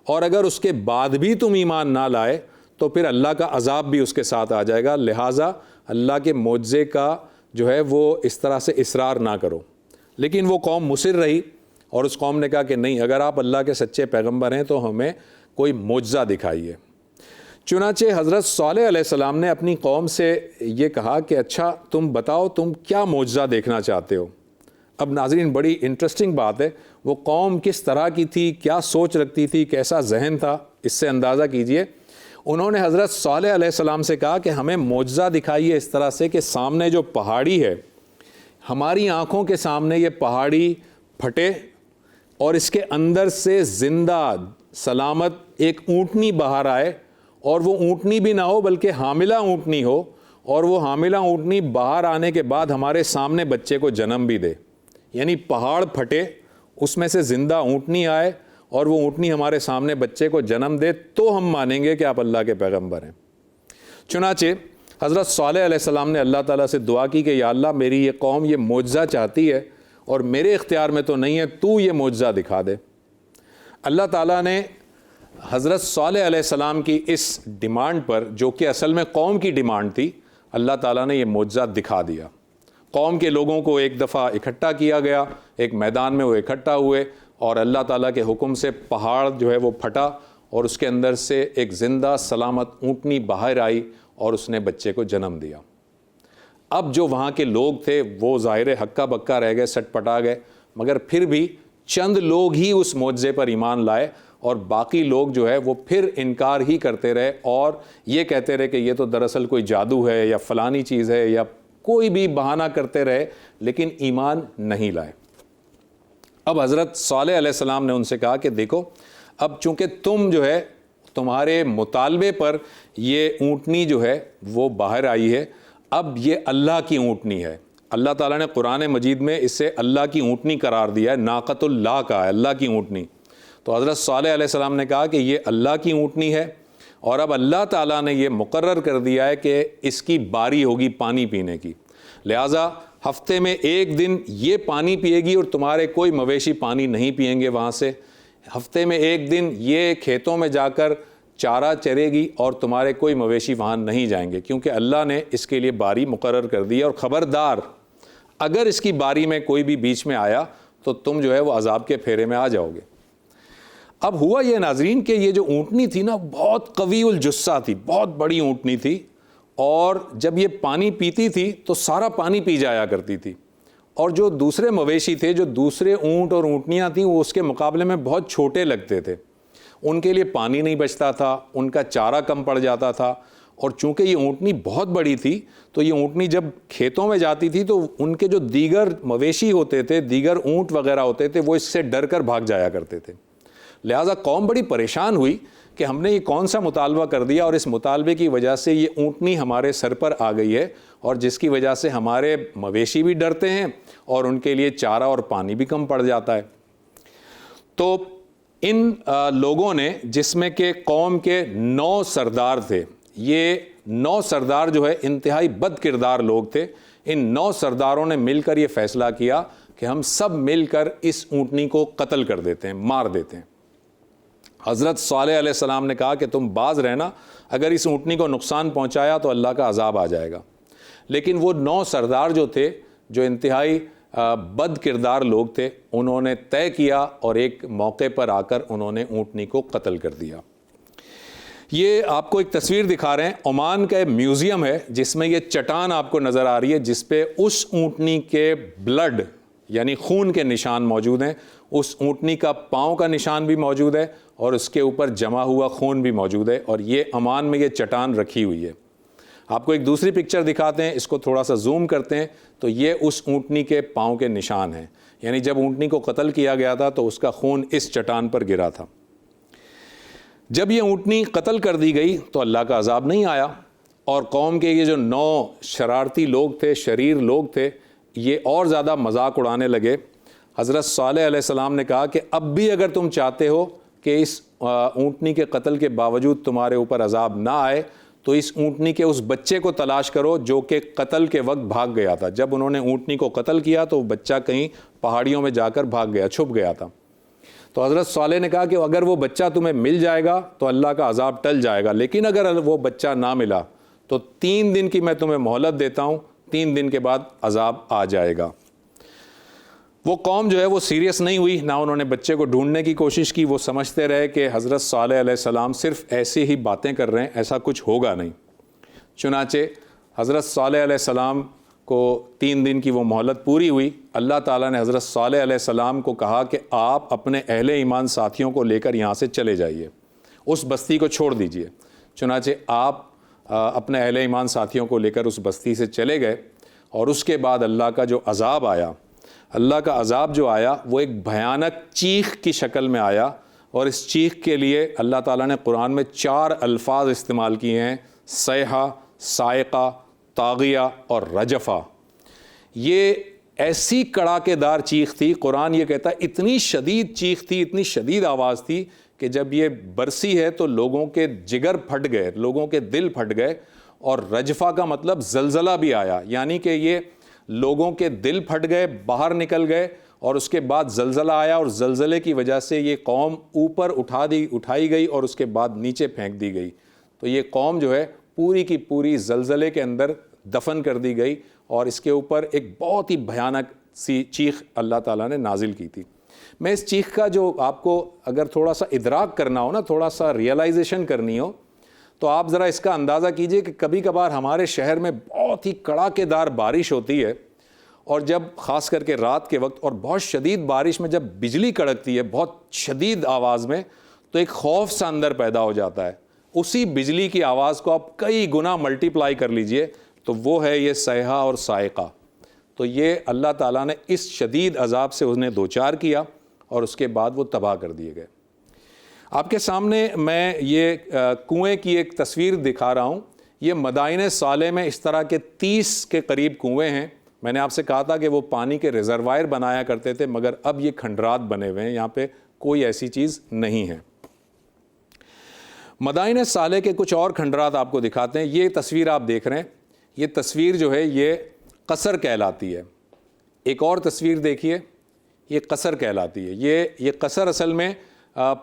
اور اگر اس کے بعد بھی تم ایمان نہ لائے تو پھر اللہ کا عذاب بھی اس کے ساتھ آ جائے گا، لہٰذا اللہ کے معجزے کا جو ہے وہ اس طرح سے اصرار نہ کرو۔ لیکن وہ قوم مصر رہی، اور اس قوم نے کہا کہ نہیں، اگر آپ اللہ کے سچے پیغمبر ہیں تو ہمیں کوئی معجزہ دکھائیے۔ چنانچہ حضرت صالح علیہ السلام نے اپنی قوم سے یہ کہا کہ اچھا تم بتاؤ تم کیا معجزہ دیکھنا چاہتے ہو۔ اب ناظرین بڑی انٹرسٹنگ بات ہے، وہ قوم کس طرح کی تھی، کیا سوچ رکھتی تھی، کیسا ذہن تھا، اس سے اندازہ کیجئے۔ انہوں نے حضرت صالح علیہ السلام سے کہا کہ ہمیں معجزہ دکھائیے اس طرح سے کہ سامنے جو پہاڑی ہے، ہماری آنکھوں کے سامنے یہ پہاڑی پھٹے اور اس کے اندر سے زندہ سلامت ایک اونٹنی باہر آئے، اور وہ اونٹنی بھی نہ ہو بلکہ حاملہ اونٹنی ہو، اور وہ حاملہ اونٹنی باہر آنے کے بعد ہمارے سامنے بچے کو جنم بھی دے۔ یعنی پہاڑ پھٹے، اس میں سے زندہ اونٹنی آئے اور وہ اونٹنی ہمارے سامنے بچے کو جنم دے، تو ہم مانیں گے کہ آپ اللہ کے پیغمبر ہیں۔ چنانچہ حضرت صالح علیہ السلام نے اللہ تعالیٰ سے دعا کی کہ یا اللہ میری یہ قوم یہ معجزہ چاہتی ہے اور میرے اختیار میں تو نہیں ہے، تو یہ معجزہ دکھا دے۔ اللہ تعالیٰ نے حضرت صالح علیہ السلام کی اس ڈیمانڈ پر، جو کہ اصل میں قوم کی ڈیمانڈ تھی، اللہ تعالیٰ نے یہ معجزہ دکھا دیا. قوم کے لوگوں کو ایک دفعہ اکٹھا کیا گیا, ایک میدان میں وہ اکٹھا ہوئے, اور اللہ تعالیٰ کے حکم سے پہاڑ جو ہے وہ پھٹا, اور اس کے اندر سے ایک زندہ سلامت اونٹنی باہر آئی, اور اس نے بچے کو جنم دیا. اب جو وہاں کے لوگ تھے وہ ظاہر ہکا بکا رہ گئے, سٹ پٹا گئے, مگر پھر بھی چند لوگ ہی اس معجزے پر ایمان لائے, اور باقی لوگ جو ہے وہ پھر انکار ہی کرتے رہے, اور یہ کہتے رہے کہ یہ تو دراصل کوئی جادو ہے یا فلانی چیز ہے, یا کوئی بھی بہانہ کرتے رہے, لیکن ایمان نہیں لائے. اب حضرت صالح علیہ السلام نے ان سے کہا کہ دیکھو, اب چونکہ تم جو ہے تمہارے مطالبے پر یہ اونٹنی جو ہے وہ باہر آئی ہے, اب یہ اللہ کی اونٹنی ہے. اللہ تعالیٰ نے قرآن مجید میں اسے اللہ کی اونٹنی قرار دیا ہے, ناقۃ اللہ کا ہے, اللہ کی اونٹنی. تو حضرت صالح علیہ السلام نے کہا کہ یہ اللہ کی اونٹنی ہے, اور اب اللہ تعالیٰ نے یہ مقرر کر دیا ہے کہ اس کی باری ہوگی پانی پینے کی, لہٰذا ہفتے میں ایک دن یہ پانی پیے گی اور تمہارے کوئی مویشی پانی نہیں پئیں گے وہاں سے. ہفتے میں ایک دن یہ کھیتوں میں جا کر چارہ چرے گی اور تمہارے کوئی مویشی وہاں نہیں جائیں گے, کیونکہ اللہ نے اس کے لیے باری مقرر کر دی ہے. اور خبردار, اگر اس کی باری میں کوئی بھی بیچ میں آیا تو تم جو ہے وہ عذاب کے پھیرے میں آ جاؤ گے. اب ہوا یہ ناظرین کہ یہ جو اونٹنی تھی نا, بہت قوی الجثہ تھی, بہت بڑی اونٹنی تھی, اور جب یہ پانی پیتی تھی تو سارا پانی پی جایا کرتی تھی. اور جو دوسرے مویشی تھے, جو دوسرے اونٹ اور اونٹنیاں تھیں, وہ اس کے مقابلے میں بہت چھوٹے لگتے تھے, ان کے لیے پانی نہیں بچتا تھا, ان کا چارہ کم پڑ جاتا تھا. اور چونکہ یہ اونٹنی بہت بڑی تھی تو یہ اونٹنی جب کھیتوں میں جاتی تھی تو ان کے جو دیگر مویشی ہوتے تھے, دیگر اونٹ وغیرہ ہوتے تھے, وہ اس سے ڈر کر بھاگ جایا کرتے تھے. لہٰذا قوم بڑی پریشان ہوئی کہ ہم نے یہ کون سا مطالبہ کر دیا, اور اس مطالبے کی وجہ سے یہ اونٹنی ہمارے سر پر آ گئی ہے, اور جس کی وجہ سے ہمارے مویشی بھی ڈرتے ہیں اور ان کے لیے چارہ اور پانی بھی کم پڑ جاتا ہے. تو ان لوگوں نے, جس میں کہ قوم کے 9 سردار تھے, یہ 9 سردار جو ہے انتہائی بد کردار لوگ تھے, ان 9 سرداروں نے مل کر یہ فیصلہ کیا کہ ہم سب مل کر اس اونٹنی کو قتل کر دیتے ہیں, مار دیتے ہیں. حضرت صالح علیہ السلام نے کہا کہ تم باز رہنا, اگر اس اونٹنی کو نقصان پہنچایا تو اللہ کا عذاب آ جائے گا. لیکن وہ 9 سردار جو تھے, جو انتہائی بد کردار لوگ تھے, انہوں نے طے کیا اور ایک موقع پر آ کر انہوں نے اونٹنی کو قتل کر دیا. یہ آپ کو ایک تصویر دکھا رہے ہیں, عمان کا ایک میوزیم ہے جس میں یہ چٹان آپ کو نظر آ رہی ہے, جس پہ اس اونٹنی کے بلڈ یعنی خون کے نشان موجود ہیں. اس اونٹنی کا پاؤں کا نشان بھی موجود ہے, اور اس کے اوپر جمع ہوا خون بھی موجود ہے, اور یہ عمان میں یہ چٹان رکھی ہوئی ہے. آپ کو ایک دوسری پکچر دکھاتے ہیں, اس کو تھوڑا سا زوم کرتے ہیں, تو یہ اس اونٹنی کے پاؤں کے نشان ہیں. یعنی جب اونٹنی کو قتل کیا گیا تھا تو اس کا خون اس چٹان پر گرا تھا. جب یہ اونٹنی قتل کر دی گئی تو اللہ کا عذاب نہیں آیا, اور قوم کے یہ جو 9 شرارتی لوگ تھے, شریر لوگ تھے, یہ اور زیادہ مذاق اڑانے لگے. حضرت صالح علیہ السلام نے کہا کہ اب بھی اگر تم چاہتے ہو کہ اس اونٹنی کے قتل کے باوجود تمہارے اوپر عذاب نہ آئے, تو اس اونٹنی کے اس بچے کو تلاش کرو جو کہ قتل کے وقت بھاگ گیا تھا. جب انہوں نے اونٹنی کو قتل کیا تو وہ بچہ کہیں پہاڑیوں میں جا کر بھاگ گیا, چھپ گیا تھا. تو حضرت صالح نے کہا کہ اگر وہ بچہ تمہیں مل جائے گا تو اللہ کا عذاب ٹل جائے گا, لیکن اگر وہ بچہ نہ ملا تو 3 دن کی میں تمہیں مہلت دیتا ہوں, 3 دن کے بعد عذاب آ جائے گا. وہ قوم جو ہے وہ سیریس نہیں ہوئی, نہ انہوں نے بچے کو ڈھونڈنے کی کوشش کی. وہ سمجھتے رہے کہ حضرت صالح علیہ السلام صرف ایسی ہی باتیں کر رہے ہیں, ایسا کچھ ہوگا نہیں. چنانچہ حضرت صالح علیہ السلام کو 3 دن کی وہ مہلت پوری ہوئی. اللہ تعالیٰ نے حضرت صالح علیہ السلام کو کہا کہ آپ اپنے اہل ایمان ساتھیوں کو لے کر یہاں سے چلے جائیے, اس بستی کو چھوڑ دیجئے. چنانچہ آپ اپنے اہل ایمان ساتھیوں کو لے کر اس بستی سے چلے گئے, اور اس کے بعد اللہ کا جو عذاب آیا, اللہ کا عذاب جو آیا وہ ایک بھیانک چیخ کی شکل میں آیا. اور اس چیخ کے لیے اللہ تعالیٰ نے قرآن میں 4 الفاظ استعمال کیے ہیں, صیحہ, صاعقہ, طاغیہ اور رجفہ. یہ ایسی کڑاکے دار چیخ تھی, قرآن یہ کہتا ہے اتنی شدید چیخ تھی, اتنی شدید آواز تھی کہ جب یہ برسی ہے تو لوگوں کے جگر پھٹ گئے, لوگوں کے دل پھٹ گئے. اور رجفہ کا مطلب زلزلہ بھی آیا, یعنی کہ یہ لوگوں کے دل پھٹ گئے, باہر نکل گئے, اور اس کے بعد زلزلہ آیا, اور زلزلے کی وجہ سے یہ قوم اوپر اٹھائی گئی اور اس کے بعد نیچے پھینک دی گئی. تو یہ قوم جو ہے پوری کی پوری زلزلے کے اندر دفن کر دی گئی اور اس کے اوپر ایک بہت ہی بھیانک سی چیخ اللہ تعالیٰ نے نازل کی تھی۔ میں اس چیخ کا جو آپ کو اگر تھوڑا سا ادراک کرنا ہو نا، تھوڑا سا ریئلائزیشن کرنی ہو، تو آپ ذرا اس کا اندازہ کیجئے کہ کبھی کبھار ہمارے شہر میں بہت ہی کڑاکے دار بارش ہوتی ہے، اور جب خاص کر کے رات کے وقت اور بہت شدید بارش میں جب بجلی کڑکتی ہے بہت شدید آواز میں، تو ایک خوف سا اندر پیدا ہو جاتا ہے۔ اسی بجلی کی آواز کو آپ کئی گنا ملٹی پلائی کر لیجئے تو وہ ہے یہ صیحہ اور صاعقہ۔ تو یہ اللہ تعالیٰ نے اس شدید عذاب سے انہیں دوچار کیا اور اس کے بعد وہ تباہ کر دیے گئے۔ آپ کے سامنے میں یہ کنویں کی ایک تصویر دکھا رہا ہوں۔ یہ مدائن صالح میں اس طرح کے 30 کے قریب کنویں ہیں۔ میں نے آپ سے کہا تھا کہ وہ پانی کے ریزروائر بنایا کرتے تھے، مگر اب یہ کھنڈرات بنے ہوئے ہیں، یہاں پہ کوئی ایسی چیز نہیں ہے۔ مدائن صالح کے کچھ اور کھنڈرات آپ کو دکھاتے ہیں۔ یہ تصویر آپ دیکھ رہے ہیں، یہ تصویر جو ہے یہ قصر کہلاتی ہے۔ ایک اور تصویر دیکھیے، یہ قصر کہلاتی ہے۔ یہ قصر اصل میں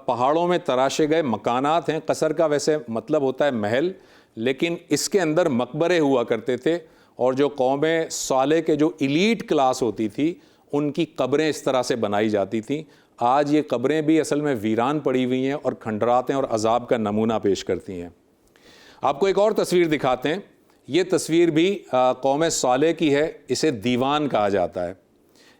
پہاڑوں میں تراشے گئے مکانات ہیں۔ قصر کا ویسے مطلب ہوتا ہے محل، لیکن اس کے اندر مقبرے ہوا کرتے تھے، اور جو قوم صالح کے جو ایلیٹ کلاس ہوتی تھی ان کی قبریں اس طرح سے بنائی جاتی تھیں۔ آج یہ قبریں بھی اصل میں ویران پڑی ہوئی ہیں اور کھنڈراتیں اور عذاب کا نمونہ پیش کرتی ہیں۔ آپ کو ایک اور تصویر دکھاتے ہیں۔ یہ تصویر بھی قوم صالح کی ہے، اسے دیوان کہا جاتا ہے۔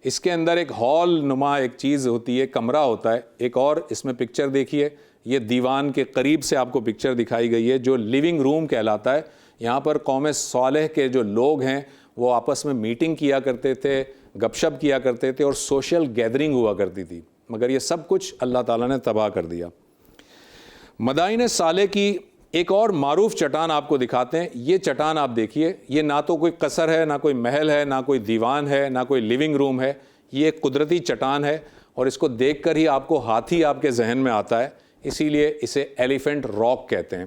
اس کے اندر ایک ہال نما ایک چیز ہوتی ہے، کمرہ ہوتا ہے۔ ایک اور اس میں پکچر دیکھیے، یہ دیوان کے قریب سے آپ کو پکچر دکھائی گئی ہے جو لیونگ روم کہلاتا ہے۔ یہاں پر قوم صالح کے جو لوگ ہیں وہ آپس میں میٹنگ کیا کرتے تھے، گپ شپ کیا کرتے تھے، اور سوشل گیدرنگ ہوا کرتی تھی، مگر یہ سب کچھ اللہ تعالیٰ نے تباہ کر دیا۔ مدائن صالح کی ایک اور معروف چٹان آپ کو دکھاتے ہیں۔ یہ چٹان آپ دیکھیے، یہ نہ تو کوئی قصر ہے، نہ کوئی محل ہے، نہ کوئی دیوان ہے، نہ کوئی لیونگ روم ہے، یہ ایک قدرتی چٹان ہے، اور اس کو دیکھ کر ہی آپ کو ہاتھی آپ کے ذہن میں آتا ہے، اسی لیے اسے ایلیفینٹ راک کہتے ہیں۔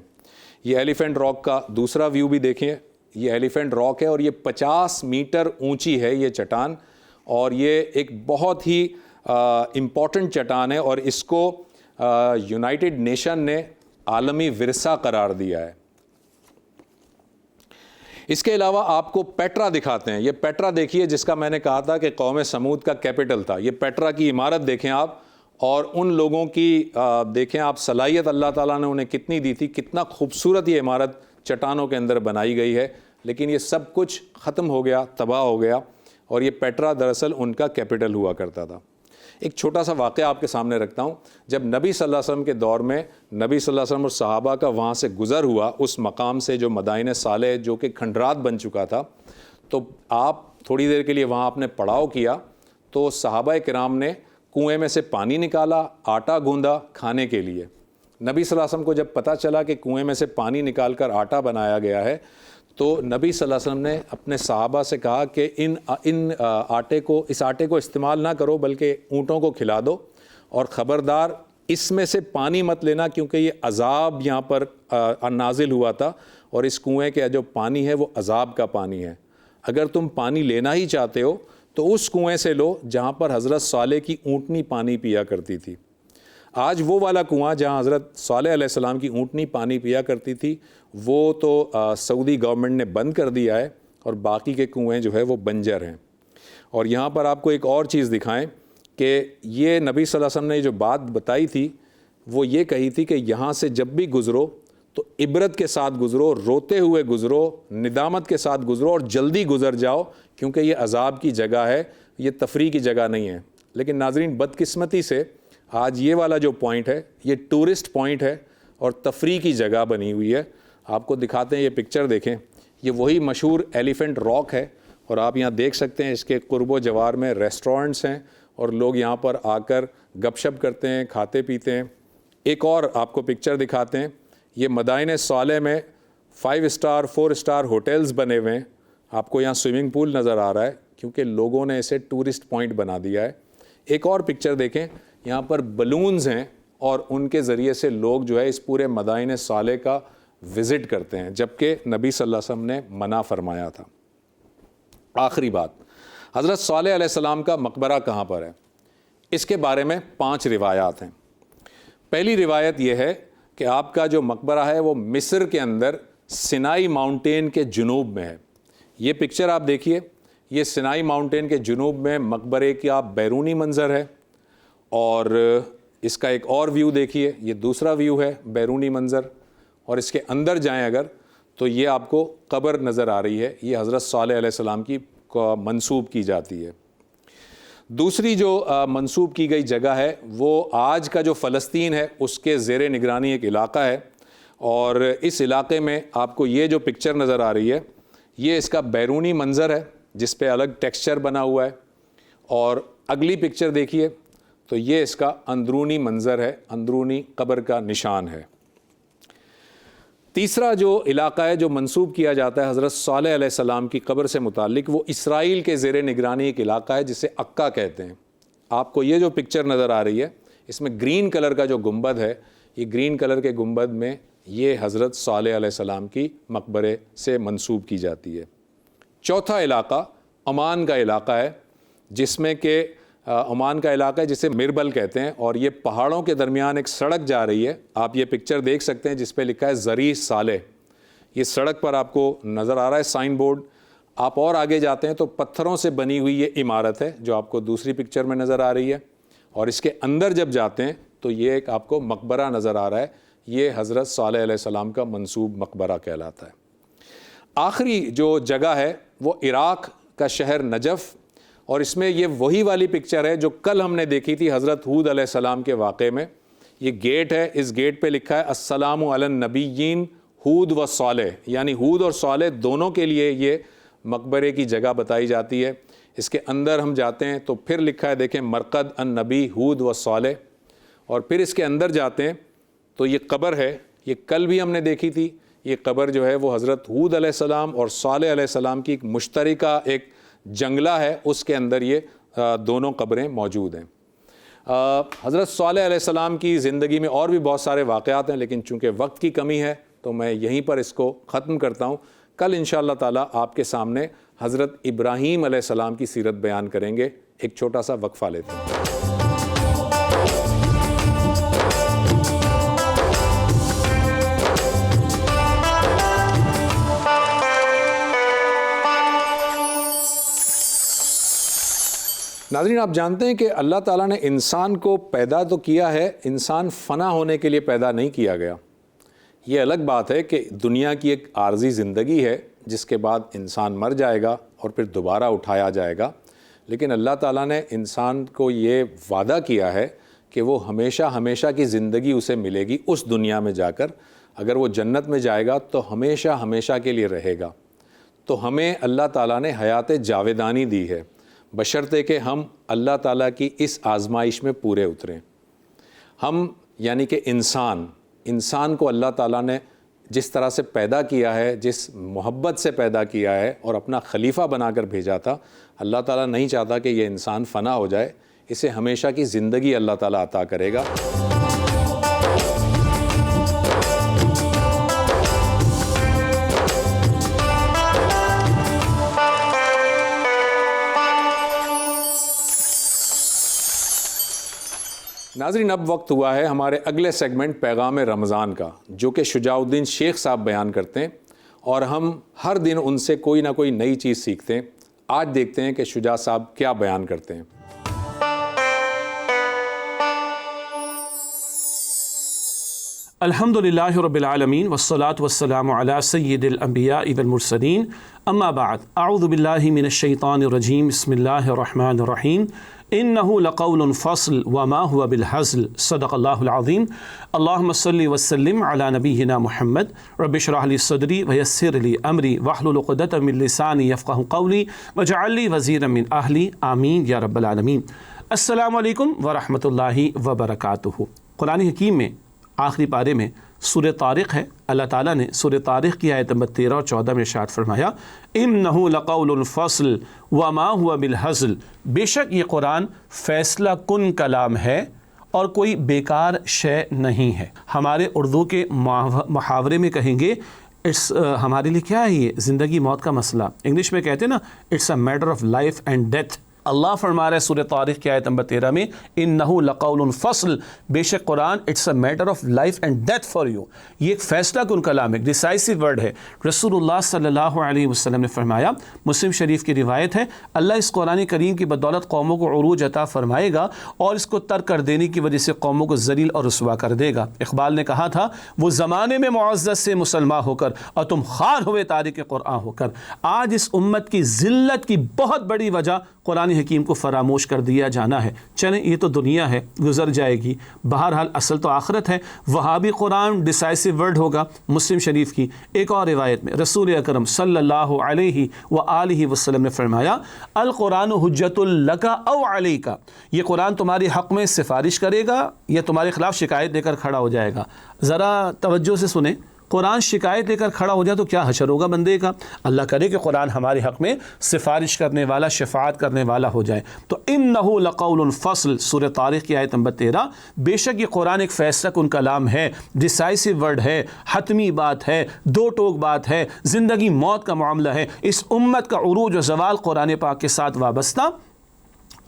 یہ ایلیفینٹ راک کا دوسرا ویو بھی دیکھیں، یہ ایلیفینٹ راک ہے اور یہ 50 میٹر اونچی ہے یہ چٹان، اور یہ ایک بہت ہی امپورٹنٹ چٹان ہے، اور اس کو یونائٹڈ نیشن نے عالمی ورثہ قرار دیا ہے۔ اس کے علاوہ آپ کو پیٹرا دکھاتے ہیں۔ یہ پیٹرا دیکھیے جس کا میں نے کہا تھا کہ قوم سمود کا کیپٹل تھا۔ یہ پیٹرا کی عمارت دیکھیں آپ، اور ان لوگوں کی دیکھیں آپ صلاحیت اللہ تعالیٰ نے انہیں کتنی دی تھی، کتنا خوبصورت یہ عمارت چٹانوں کے اندر بنائی گئی ہے، لیکن یہ سب کچھ ختم ہو گیا، تباہ ہو گیا، اور یہ پیٹرا دراصل ان کا کیپٹل ہوا کرتا تھا۔ ایک چھوٹا سا واقعہ آپ کے سامنے رکھتا ہوں۔ جب نبی صلی اللہ علیہ وسلم کے دور میں نبی صلی اللہ علیہ وسلم اور صحابہ کا وہاں سے گزر ہوا، اس مقام سے جو مدائن صالح جو کہ کھنڈرات بن چکا تھا، تو آپ تھوڑی دیر کے لیے وہاں آپ نے پڑاؤ کیا، تو صحابہ کرام نے کنویں میں سے پانی نکالا، آٹا گوندا کھانے کے لیے۔ نبی صلی اللہ علیہ وسلم کو جب پتہ چلا کہ کنویں میں سے پانی نکال کر آٹا بنایا گیا ہے، تو نبی صلی اللہ علیہ وسلم نے اپنے صحابہ سے کہا کہ اس آٹے کو استعمال نہ کرو، بلکہ اونٹوں کو کھلا دو، اور خبردار اس میں سے پانی مت لینا، کیونکہ یہ عذاب یہاں پر نازل ہوا تھا، اور اس کنویں کے جو پانی ہے وہ عذاب کا پانی ہے۔ اگر تم پانی لینا ہی چاہتے ہو تو اس کنویں سے لو جہاں پر حضرت صالح کی اونٹنی پانی پیا کرتی تھی۔ آج وہ والا کنواں جہاں حضرت صالح علیہ السلام کی اونٹنی پانی پیا کرتی تھی، وہ تو سعودی گورنمنٹ نے بند کر دیا ہے، اور باقی کے کنویں جو ہے وہ بنجر ہیں۔ اور یہاں پر آپ کو ایک اور چیز دکھائیں کہ یہ نبی صلی اللہ علیہ وسلم نے جو بات بتائی تھی وہ یہ کہی تھی کہ یہاں سے جب بھی گزرو تو عبرت کے ساتھ گزرو، روتے ہوئے گزرو، ندامت کے ساتھ گزرو، اور جلدی گزر جاؤ، کیونکہ یہ عذاب کی جگہ ہے، یہ تفریح کی جگہ نہیں ہے۔ لیکن ناظرین، بدقسمتی سے آج یہ والا جو پوائنٹ ہے یہ ٹورسٹ پوائنٹ ہے اور تفریح کی جگہ بنی ہوئی ہے۔ آپ کو دکھاتے ہیں، یہ پکچر دیکھیں، یہ وہی مشہور ایلیفینٹ راک ہے، اور آپ یہاں دیکھ سکتے ہیں اس کے قرب و جوار میں ریسٹورنٹس ہیں، اور لوگ یہاں پر آ کر گپ شپ کرتے ہیں، کھاتے پیتے ہیں۔ ایک اور آپ کو پکچر دکھاتے ہیں، یہ مدائن صالح میں 5 اسٹار 4 اسٹار ہوٹلز بنے ہوئے ہیں۔ آپ کو یہاں سوئمنگ پول نظر آ رہا ہے، کیونکہ لوگوں نے اسے ٹورسٹ پوائنٹ بنا دیا ہے۔ ایک اور پکچر دیکھیں، یہاں پر بلونز ہیں، اور ان کے ذریعے سے لوگ جو ہے اس پورے مدائن صالح کا وزٹ کرتے ہیں، جبکہ نبی صلی اللہ علیہ وسلم نے منع فرمایا تھا۔ آخری بات، حضرت صالح علیہ السلام کا مقبرہ کہاں پر ہے؟ اس کے بارے میں 5 روایات ہیں۔ پہلی روایت یہ ہے کہ آپ کا جو مقبرہ ہے وہ مصر کے اندر سینائی ماؤنٹین کے جنوب میں ہے۔ یہ پکچر آپ دیکھیے، یہ سینائی ماؤنٹین کے جنوب میں مقبرے کا بیرونی منظر ہے، اور اس کا ایک اور ویو دیکھیے، یہ دوسرا ویو ہے بیرونی منظر، اور اس کے اندر جائیں اگر تو یہ آپ کو قبر نظر آ رہی ہے، یہ حضرت صالح علیہ السلام کی منسوب کی جاتی ہے۔ دوسری جو منسوب کی گئی جگہ ہے وہ آج کا جو فلسطین ہے اس کے زیر نگرانی ایک علاقہ ہے، اور اس علاقے میں آپ کو یہ جو پکچر نظر آ رہی ہے یہ اس کا بیرونی منظر ہے جس پہ الگ ٹیکسچر بنا ہوا ہے، اور اگلی پکچر دیکھیے تو یہ اس کا اندرونی منظر ہے، اندرونی قبر کا نشان ہے۔ تیسرا جو علاقہ ہے جو منسوب کیا جاتا ہے حضرت صالح علیہ السلام کی قبر سے متعلق، وہ اسرائیل کے زیر نگرانی ایک علاقہ ہے جسے عکا کہتے ہیں۔ آپ کو یہ جو پکچر نظر آ رہی ہے اس میں گرین کلر کا جو گنبد ہے، یہ گرین کلر کے گنبد میں یہ حضرت صالح علیہ السلام کی مقبرے سے منسوب کی جاتی ہے۔ چوتھا علاقہ عمان کا علاقہ ہے، جس میں کہ عمان کا علاقہ ہے جسے مربل کہتے ہیں، اور یہ پہاڑوں کے درمیان ایک سڑک جا رہی ہے۔ آپ یہ پکچر دیکھ سکتے ہیں جس پہ لکھا ہے زرعی صالح، یہ سڑک پر آپ کو نظر آ رہا ہے سائن بورڈ۔ آپ اور آگے جاتے ہیں تو پتھروں سے بنی ہوئی یہ عمارت ہے جو آپ کو دوسری پکچر میں نظر آ رہی ہے، اور اس کے اندر جب جاتے ہیں تو یہ ایک آپ کو مقبرہ نظر آ رہا ہے، یہ حضرت صالح علیہ السلام کا منسوب مقبرہ کہلاتا ہے۔ آخری جو جگہ ہے وہ عراق کا شہر نجف، اور اس میں یہ وہی والی پکچر ہے جو کل ہم نے دیکھی تھی حضرت ہود علیہ السلام کے واقعے میں۔ یہ گیٹ ہے، اس گیٹ پہ لکھا ہے السلام علی النبیین ہود و صالح، یعنی ہود اور صالح دونوں کے لیے یہ مقبرے کی جگہ بتائی جاتی ہے۔ اس کے اندر ہم جاتے ہیں تو پھر لکھا ہے دیکھیں مرقد النبی ہود و صالح، اور پھر اس کے اندر جاتے ہیں تو یہ قبر ہے، یہ کل بھی ہم نے دیکھی تھی۔ یہ قبر جو ہے وہ حضرت ہود علیہ السلام اور صالح علیہ السلام کی ایک مشترکہ ایک جنگلہ ہے، اس کے اندر یہ دونوں قبریں موجود ہیں۔ حضرت صالح علیہ السلام کی زندگی میں اور بھی بہت سارے واقعات ہیں، لیکن چونکہ وقت کی کمی ہے تو میں یہیں پر اس کو ختم کرتا ہوں۔ کل انشاءاللہ تعالی آپ کے سامنے حضرت ابراہیم علیہ السلام کی سیرت بیان کریں گے۔ ایک چھوٹا سا وقفہ لیتے ہیں۔ ناظرین، آپ جانتے ہیں کہ اللہ تعالیٰ نے انسان کو پیدا تو کیا ہے، انسان فنا ہونے کے لیے پیدا نہیں کیا گیا۔ یہ الگ بات ہے کہ دنیا کی ایک عارضی زندگی ہے جس کے بعد انسان مر جائے گا اور پھر دوبارہ اٹھایا جائے گا، لیکن اللہ تعالیٰ نے انسان کو یہ وعدہ کیا ہے کہ وہ ہمیشہ ہمیشہ کی زندگی اسے ملے گی اس دنیا میں جا کر۔ اگر وہ جنت میں جائے گا تو ہمیشہ ہمیشہ کے لیے رہے گا۔ تو ہمیں اللہ تعالیٰ نے حیات جاویدانی دی ہے، بشرطے کہ ہم اللہ تعالیٰ کی اس آزمائش میں پورے اتریں۔ ہم یعنی کہ انسان کو اللہ تعالیٰ نے جس طرح سے پیدا کیا ہے، جس محبت سے پیدا کیا ہے اور اپنا خلیفہ بنا کر بھیجا تھا، اللہ تعالیٰ نہیں چاہتا کہ یہ انسان فنا ہو جائے، اسے ہمیشہ کی زندگی اللہ تعالیٰ عطا کرے گا۔ ناظرین، اب وقت ہوا ہے ہمارے اگلے سیگمنٹ پیغام رمضان کا، جو کہ شجاع الدین شیخ صاحب بیان کرتے ہیں، اور ہم ہر دن ان سے کوئی نہ کوئی نئی چیز سیکھتے ہیں۔ آج دیکھتے ہیں کہ شجاع صاحب کیا بیان کرتے ہیں۔
الحمدللہ رب العالمین والصلاة والسلام علی سید الانبیاء والمرسلین، اما بعد، اعوذ باللہ من الشیطان الرجیم، بسم اللہ الرحمن الرحیم، انہ لقول فصل وما هو بالحزل، صدق اللہ العظیم۔ اللہم صلی وسلم علی نبینا محمد، رب اشرح لی صدری ویسر لی امری واحلل عقدۃ من لسانی یفقہوا قولی واجعل لی وزیرا من اہلی، آمین یا رب العالمین۔ السلام علیکم ورحمۃ اللہ وبرکاتہ۔ قرآن حکیم میں آخری پارے میں سورہ طارق ہے۔ اللہ تعالیٰ نے سورہ طارق کی آیت نمبر 13 اور 14 میں ارشاد فرمایا، انہ لقول فصل وما هو بالحزل، بے شک یہ قرآن فیصلہ کن کلام ہے اور کوئی بیکار شے نہیں ہے۔ ہمارے اردو کے محاورے میں کہیں گے ہمارے لیے کیا ہے یہ زندگی موت کا مسئلہ، انگلش میں کہتے ہیں نا it's a matter of life and death. Allah فرما رہا ہے سورہ طارق کی آیت نمبر 13 میں انہ لقول فصل، بے شک Quran it's a matter of life and death for you, یہ ایک فیصلہ کن کلام ہے، ڈیسائسو ورڈ ہے۔ رسول اللہ صلی اللہ علیہ وسلم نے فرمایا، مسلم شریف کی روایت ہے، اللہ اس قرآن کریم کی بدولت قوموں کو عروج عطا فرمائے گا اور اس کو ترک کر دینے کی وجہ سے قوموں کو ذلیل اور رسوا کر دے گا۔ اقبال نے کہا تھا وہ زمانے میں معزز سے مسلمان ہو کر اور تم خوار ہوئے تارک قرآن ہو کر۔ آج اس امت کی ذلت کی بہت بڑی وجہ قرآن حکیم کو فراموش کر دیا جانا ہے۔ چلیں یہ تو دنیا ہے، گزر جائے گی، بہرحال اصل تو آخرت ہے۔ وہاں بھی قرآن ڈیسائسو ورڈ ہوگا۔ مسلم شریف کی ایک اور روایت میں رسول اکرم صلی اللہ علیہ وآلہ وسلم نے فرمایا القرآن حجت لک او علیک، یہ قرآن تمہارے حق میں سفارش کرے گا یا تمہارے خلاف شکایت لے کر کھڑا ہو جائے گا۔ ذرا توجہ سے سنیں، قرآن شکایت لے کر کھڑا ہو جائے تو کیا حشر ہوگا بندے کا؟ اللہ کرے کہ قرآن ہمارے حق میں سفارش کرنے والا، شفاعت کرنے والا ہو جائے۔ تو انہ لقول فصل، سورہ طارق کی آیت نمبر 13، بے شک یہ قرآن ایک فیصلہ کن کلام ہے، ڈیسائسو ورڈ ہے، حتمی بات ہے، دو ٹوک بات ہے، زندگی موت کا معاملہ ہے۔ اس امت کا عروج و زوال قرآن پاک کے ساتھ وابستہ،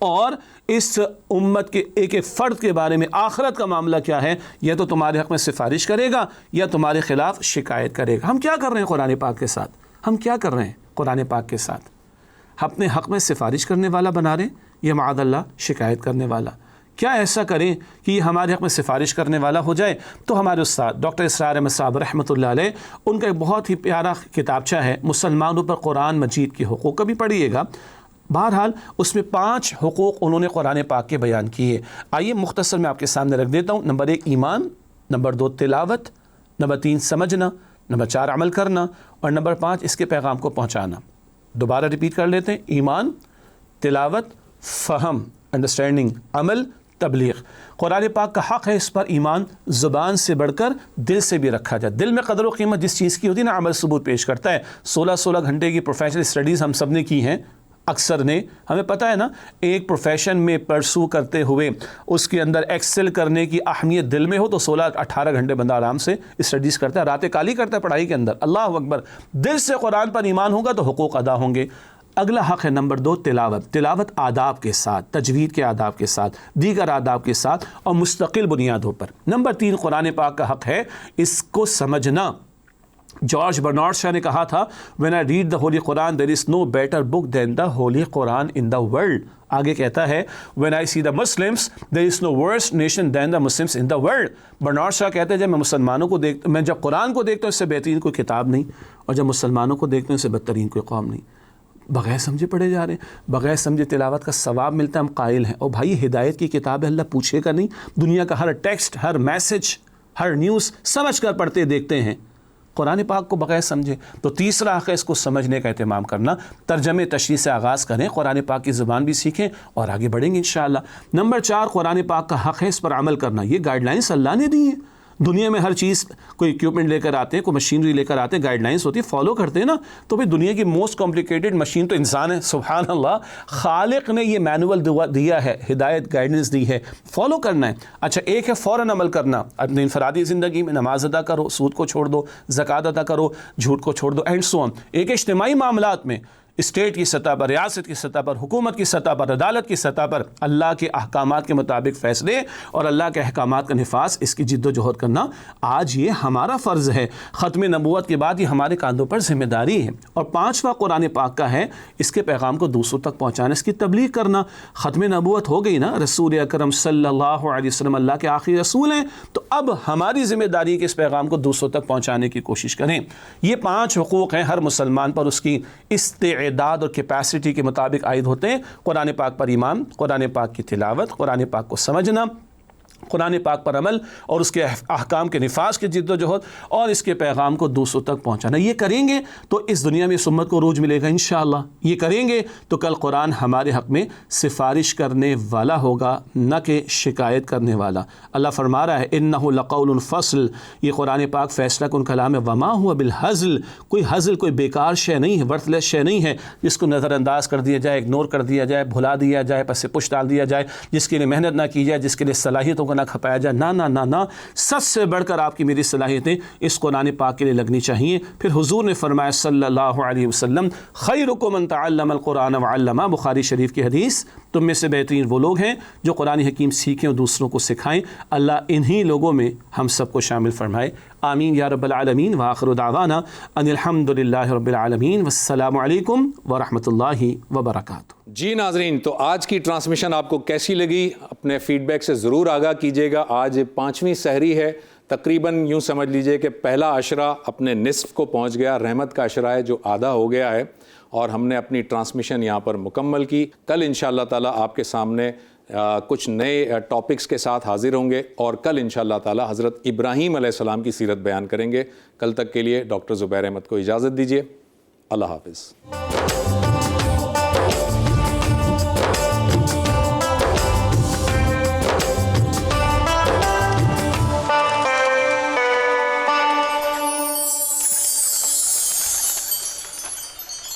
اور اس امت کے ایک ایک فرد کے بارے میں آخرت کا معاملہ کیا ہے، یا تو تمہارے حق میں سفارش کرے گا یا تمہارے خلاف شکایت کرے گا۔ ہم کیا کر رہے ہیں قرآن پاک کے ساتھ؟ ہم کیا کر رہے ہیں قرآن پاک کے ساتھ؟ اپنے حق میں سفارش کرنے والا بنا رہے ہیں یا معاذ اللہ شکایت کرنے والا؟ کیا ایسا کریں کہ یہ ہمارے حق میں سفارش کرنے والا ہو جائے؟ تو ہمارے استاد ڈاکٹر اسرار احمد صاحب رحمۃ اللہ علیہ، ان کا ایک بہت ہی پیارا کتابچہ ہے مسلمانوں پر قرآن مجید کے حقوق، کبھی پڑھیے گا۔ بہرحال اس میں 5 حقوق انہوں نے قرآن پاک کے بیان کیے۔ آئیے مختصر میں آپ کے سامنے رکھ دیتا ہوں۔ نمبر 1 ایمان، نمبر 2 تلاوت، نمبر 3 سمجھنا، نمبر 4 عمل کرنا، اور نمبر 5 اس کے پیغام کو پہنچانا۔ دوبارہ ریپیٹ کر لیتے ہیں، ایمان، تلاوت، فہم، انڈرسٹینڈنگ، عمل، تبلیغ۔ قرآن پاک کا حق ہے اس پر ایمان زبان سے بڑھ کر دل سے بھی رکھا جائے۔ دل میں قدر و قیمت جس چیز کی ہوتی ہے نا، عمل ثبوت پیش کرتا ہے۔ 16 گھنٹے کی پروفیشنل اسٹڈیز ہم سب نے کی ہیں، اکثر نے، ہمیں پتہ ہے نا ایک پروفیشن میں پرسو کرتے ہوئے اس کے اندر ایکسل کرنے کی اہمیت دل میں ہو تو 16-18 گھنٹے بندہ آرام سے اسٹڈیز کرتا ہے، راتیں کالی کرتا ہے پڑھائی کے اندر۔ اللہ اکبر، دل سے قرآن پر ایمان ہوگا تو حقوق ادا ہوں گے۔ اگلا حق ہے نمبر 2 تلاوت۔ تلاوت آداب کے ساتھ، تجوید کے آداب کے ساتھ، دیگر آداب کے ساتھ اور مستقل بنیادوں پر۔ نمبر 3 قرآن پاک کا حق ہے اس کو سمجھنا۔ جارج برنارڈ شاہ نے کہا تھا when I read the Holy Quran there is no better book than the Holy Quran in the world۔ آگے کہتا ہے when I see the Muslims there is no worse nation than the Muslims in the world۔ Bernard Shaw کہتے ہیں جب میں مسلمانوں کو میں جب قرآن کو دیکھتا ہوں اس سے بہترین کوئی کتاب نہیں، اور جب مسلمانوں کو دیکھتا ہوں اس سے بدترین کوئی قوم نہیں۔ بغیر سمجھے پڑھے جا رہے ہیں، بغیر سمجھے تلاوت کا ثواب ملتا ہے، ہم قائل ہیں۔ اور بھائی ہدایت کی کتاب ہے، اللہ پوچھے گا نہیں؟ دنیا کا ہر ٹیکسٹ، ہر میسج، ہر نیوز سمجھ کر پڑھتے دیکھتے ہیں، قرآن پاک کو بغیر سمجھے۔ تو تیسرا حق ہے اس کو سمجھنے کا اہتمام کرنا، ترجمے تشریح سے آغاز کریں، قرآن پاک کی زبان بھی سیکھیں اور آگے بڑھیں گے انشاءاللہ۔ نمبر 4 قرآن پاک کا حق ہے اس پر عمل کرنا۔ یہ گائیڈ لائنس اللہ نے دی ہیں۔ دنیا میں ہر چیز، کوئی اکوپمنٹ لے کر آتے ہیں، کوئی مشینری لے کر آتے ہیں، گائیڈ لائنس ہوتی ہے، فالو کرتے ہیں نا۔ تو بھئی دنیا کی موسٹ کمپلیکیٹڈ مشین تو انسان ہے، سبحان اللہ۔ خالق نے یہ مینول دیا ہے، ہدایت گائیڈنس دی ہے، فالو کرنا ہے۔ اچھا ایک ہے فوراً عمل کرنا، اپنی انفرادی زندگی میں نماز ادا کرو، سود کو چھوڑ دو، زکوٰۃ ادا کرو، جھوٹ کو چھوڑ دو، اینڈ سو آن۔ ایک اجتماعی معاملات میں، اسٹیٹ کی سطح پر، ریاست کی سطح پر، حکومت کی سطح پر، عدالت کی سطح پر اللہ کے احکامات کے مطابق فیصلے اور اللہ کے احکامات کا نفاذ، اس کی جد و جہد کرنا آج یہ ہمارا فرض ہے۔ ختم نبوت کے بعد یہ ہمارے کاندھوں پر ذمہ داری ہے۔ اور 5واں قرآن پاک کا ہے اس کے پیغام کو دوسروں تک پہنچانا، اس کی تبلیغ کرنا۔ ختم نبوت ہو گئی نا، رسول اکرم صلی اللہ علیہ وسلم اللہ کے آخری رسول ہیں، تو اب ہماری ذمہ داری ہے کہ اس پیغام کو دوسروں تک پہنچانے کی کوشش کریں۔ یہ 5 حقوق ہیں ہر مسلمان پر، اس کی استعداد اور کیپیسٹی کے مطابق عائد ہوتے ہیں۔ قرآن پاک پر ایمان، قرآن پاک کی تلاوت، قرآن پاک کو سمجھنا، قرآن پاک پر عمل اور اس کے احکام کے نفاذ کی جد و جہد، اور اس کے پیغام کو دوسروں تک پہنچانا۔ یہ کریں گے تو اس دنیا میں اس امت کو عروج ملے گا انشاءاللہ۔ یہ کریں گے تو کل قرآن ہمارے حق میں سفارش کرنے والا ہوگا، نہ کہ شکایت کرنے والا۔ اللہ فرما رہا ہے انہ لقول فصل، یہ قرآن پاک فیصلہ کن کلام ہے۔ وما ہوا بالہزل، کوئی ہزل، کوئی بیکار شے نہیں ہے، ورتھ لیس شے نہیں ہے جس کو نظر انداز کر دیا جائے، اگنور کر دیا جائے، بھلا دیا جائے، پس سے پش ڈال دیا جائے، جس کے لیے محنت نہ کی جائے، جس کے لیے صلاحیتوں کو نہ کھپایا جائے، نہ، سب سے بڑھ کر آپ کی میری صلاحیتیں اس قرآن پاک کے لیے لگنی چاہیے۔ پھر حضور نے فرمایا صلی اللہ علیہ وسلم خیرکم من تعلم القرآن وعلمہ، بخاری شریف کی حدیث، تم میں سے بہترین وہ لوگ ہیں جو قرآن حکیم سیکھیں اور دوسروں کو سکھائیں۔ اللہ انہی لوگوں میں ہم سب کو شامل فرمائے، آمین یا رب العالمین۔ وآخر دعوانا ان الحمد للہ رب العالمین، والسلام علیکم ورحمۃ اللہ وبرکاتہ۔
جی ناظرین، تو آج کی ٹرانسمیشن آپ کو کیسی لگی؟ اپنے فیڈ بیک سے ضرور آگاہ کیجیے گا۔ آج 5ویں سحری ہے، تقریباً یوں سمجھ لیجئے کہ پہلا عشرہ اپنے نصف کو پہنچ گیا، رحمت کا عشرہ ہے جو آدھا ہو گیا ہے، اور ہم نے اپنی ٹرانسمیشن یہاں پر مکمل کی۔ کل انشاءاللہ تعالیٰ آپ کے سامنے کچھ نئے ٹاپکس کے ساتھ حاضر ہوں گے، اور کل انشاءاللہ تعالیٰ حضرت ابراہیم علیہ السلام کی سیرت بیان کریں گے۔ کل تک کے لیے ڈاکٹر زبیر احمد کو اجازت دیجیے، اللہ حافظ۔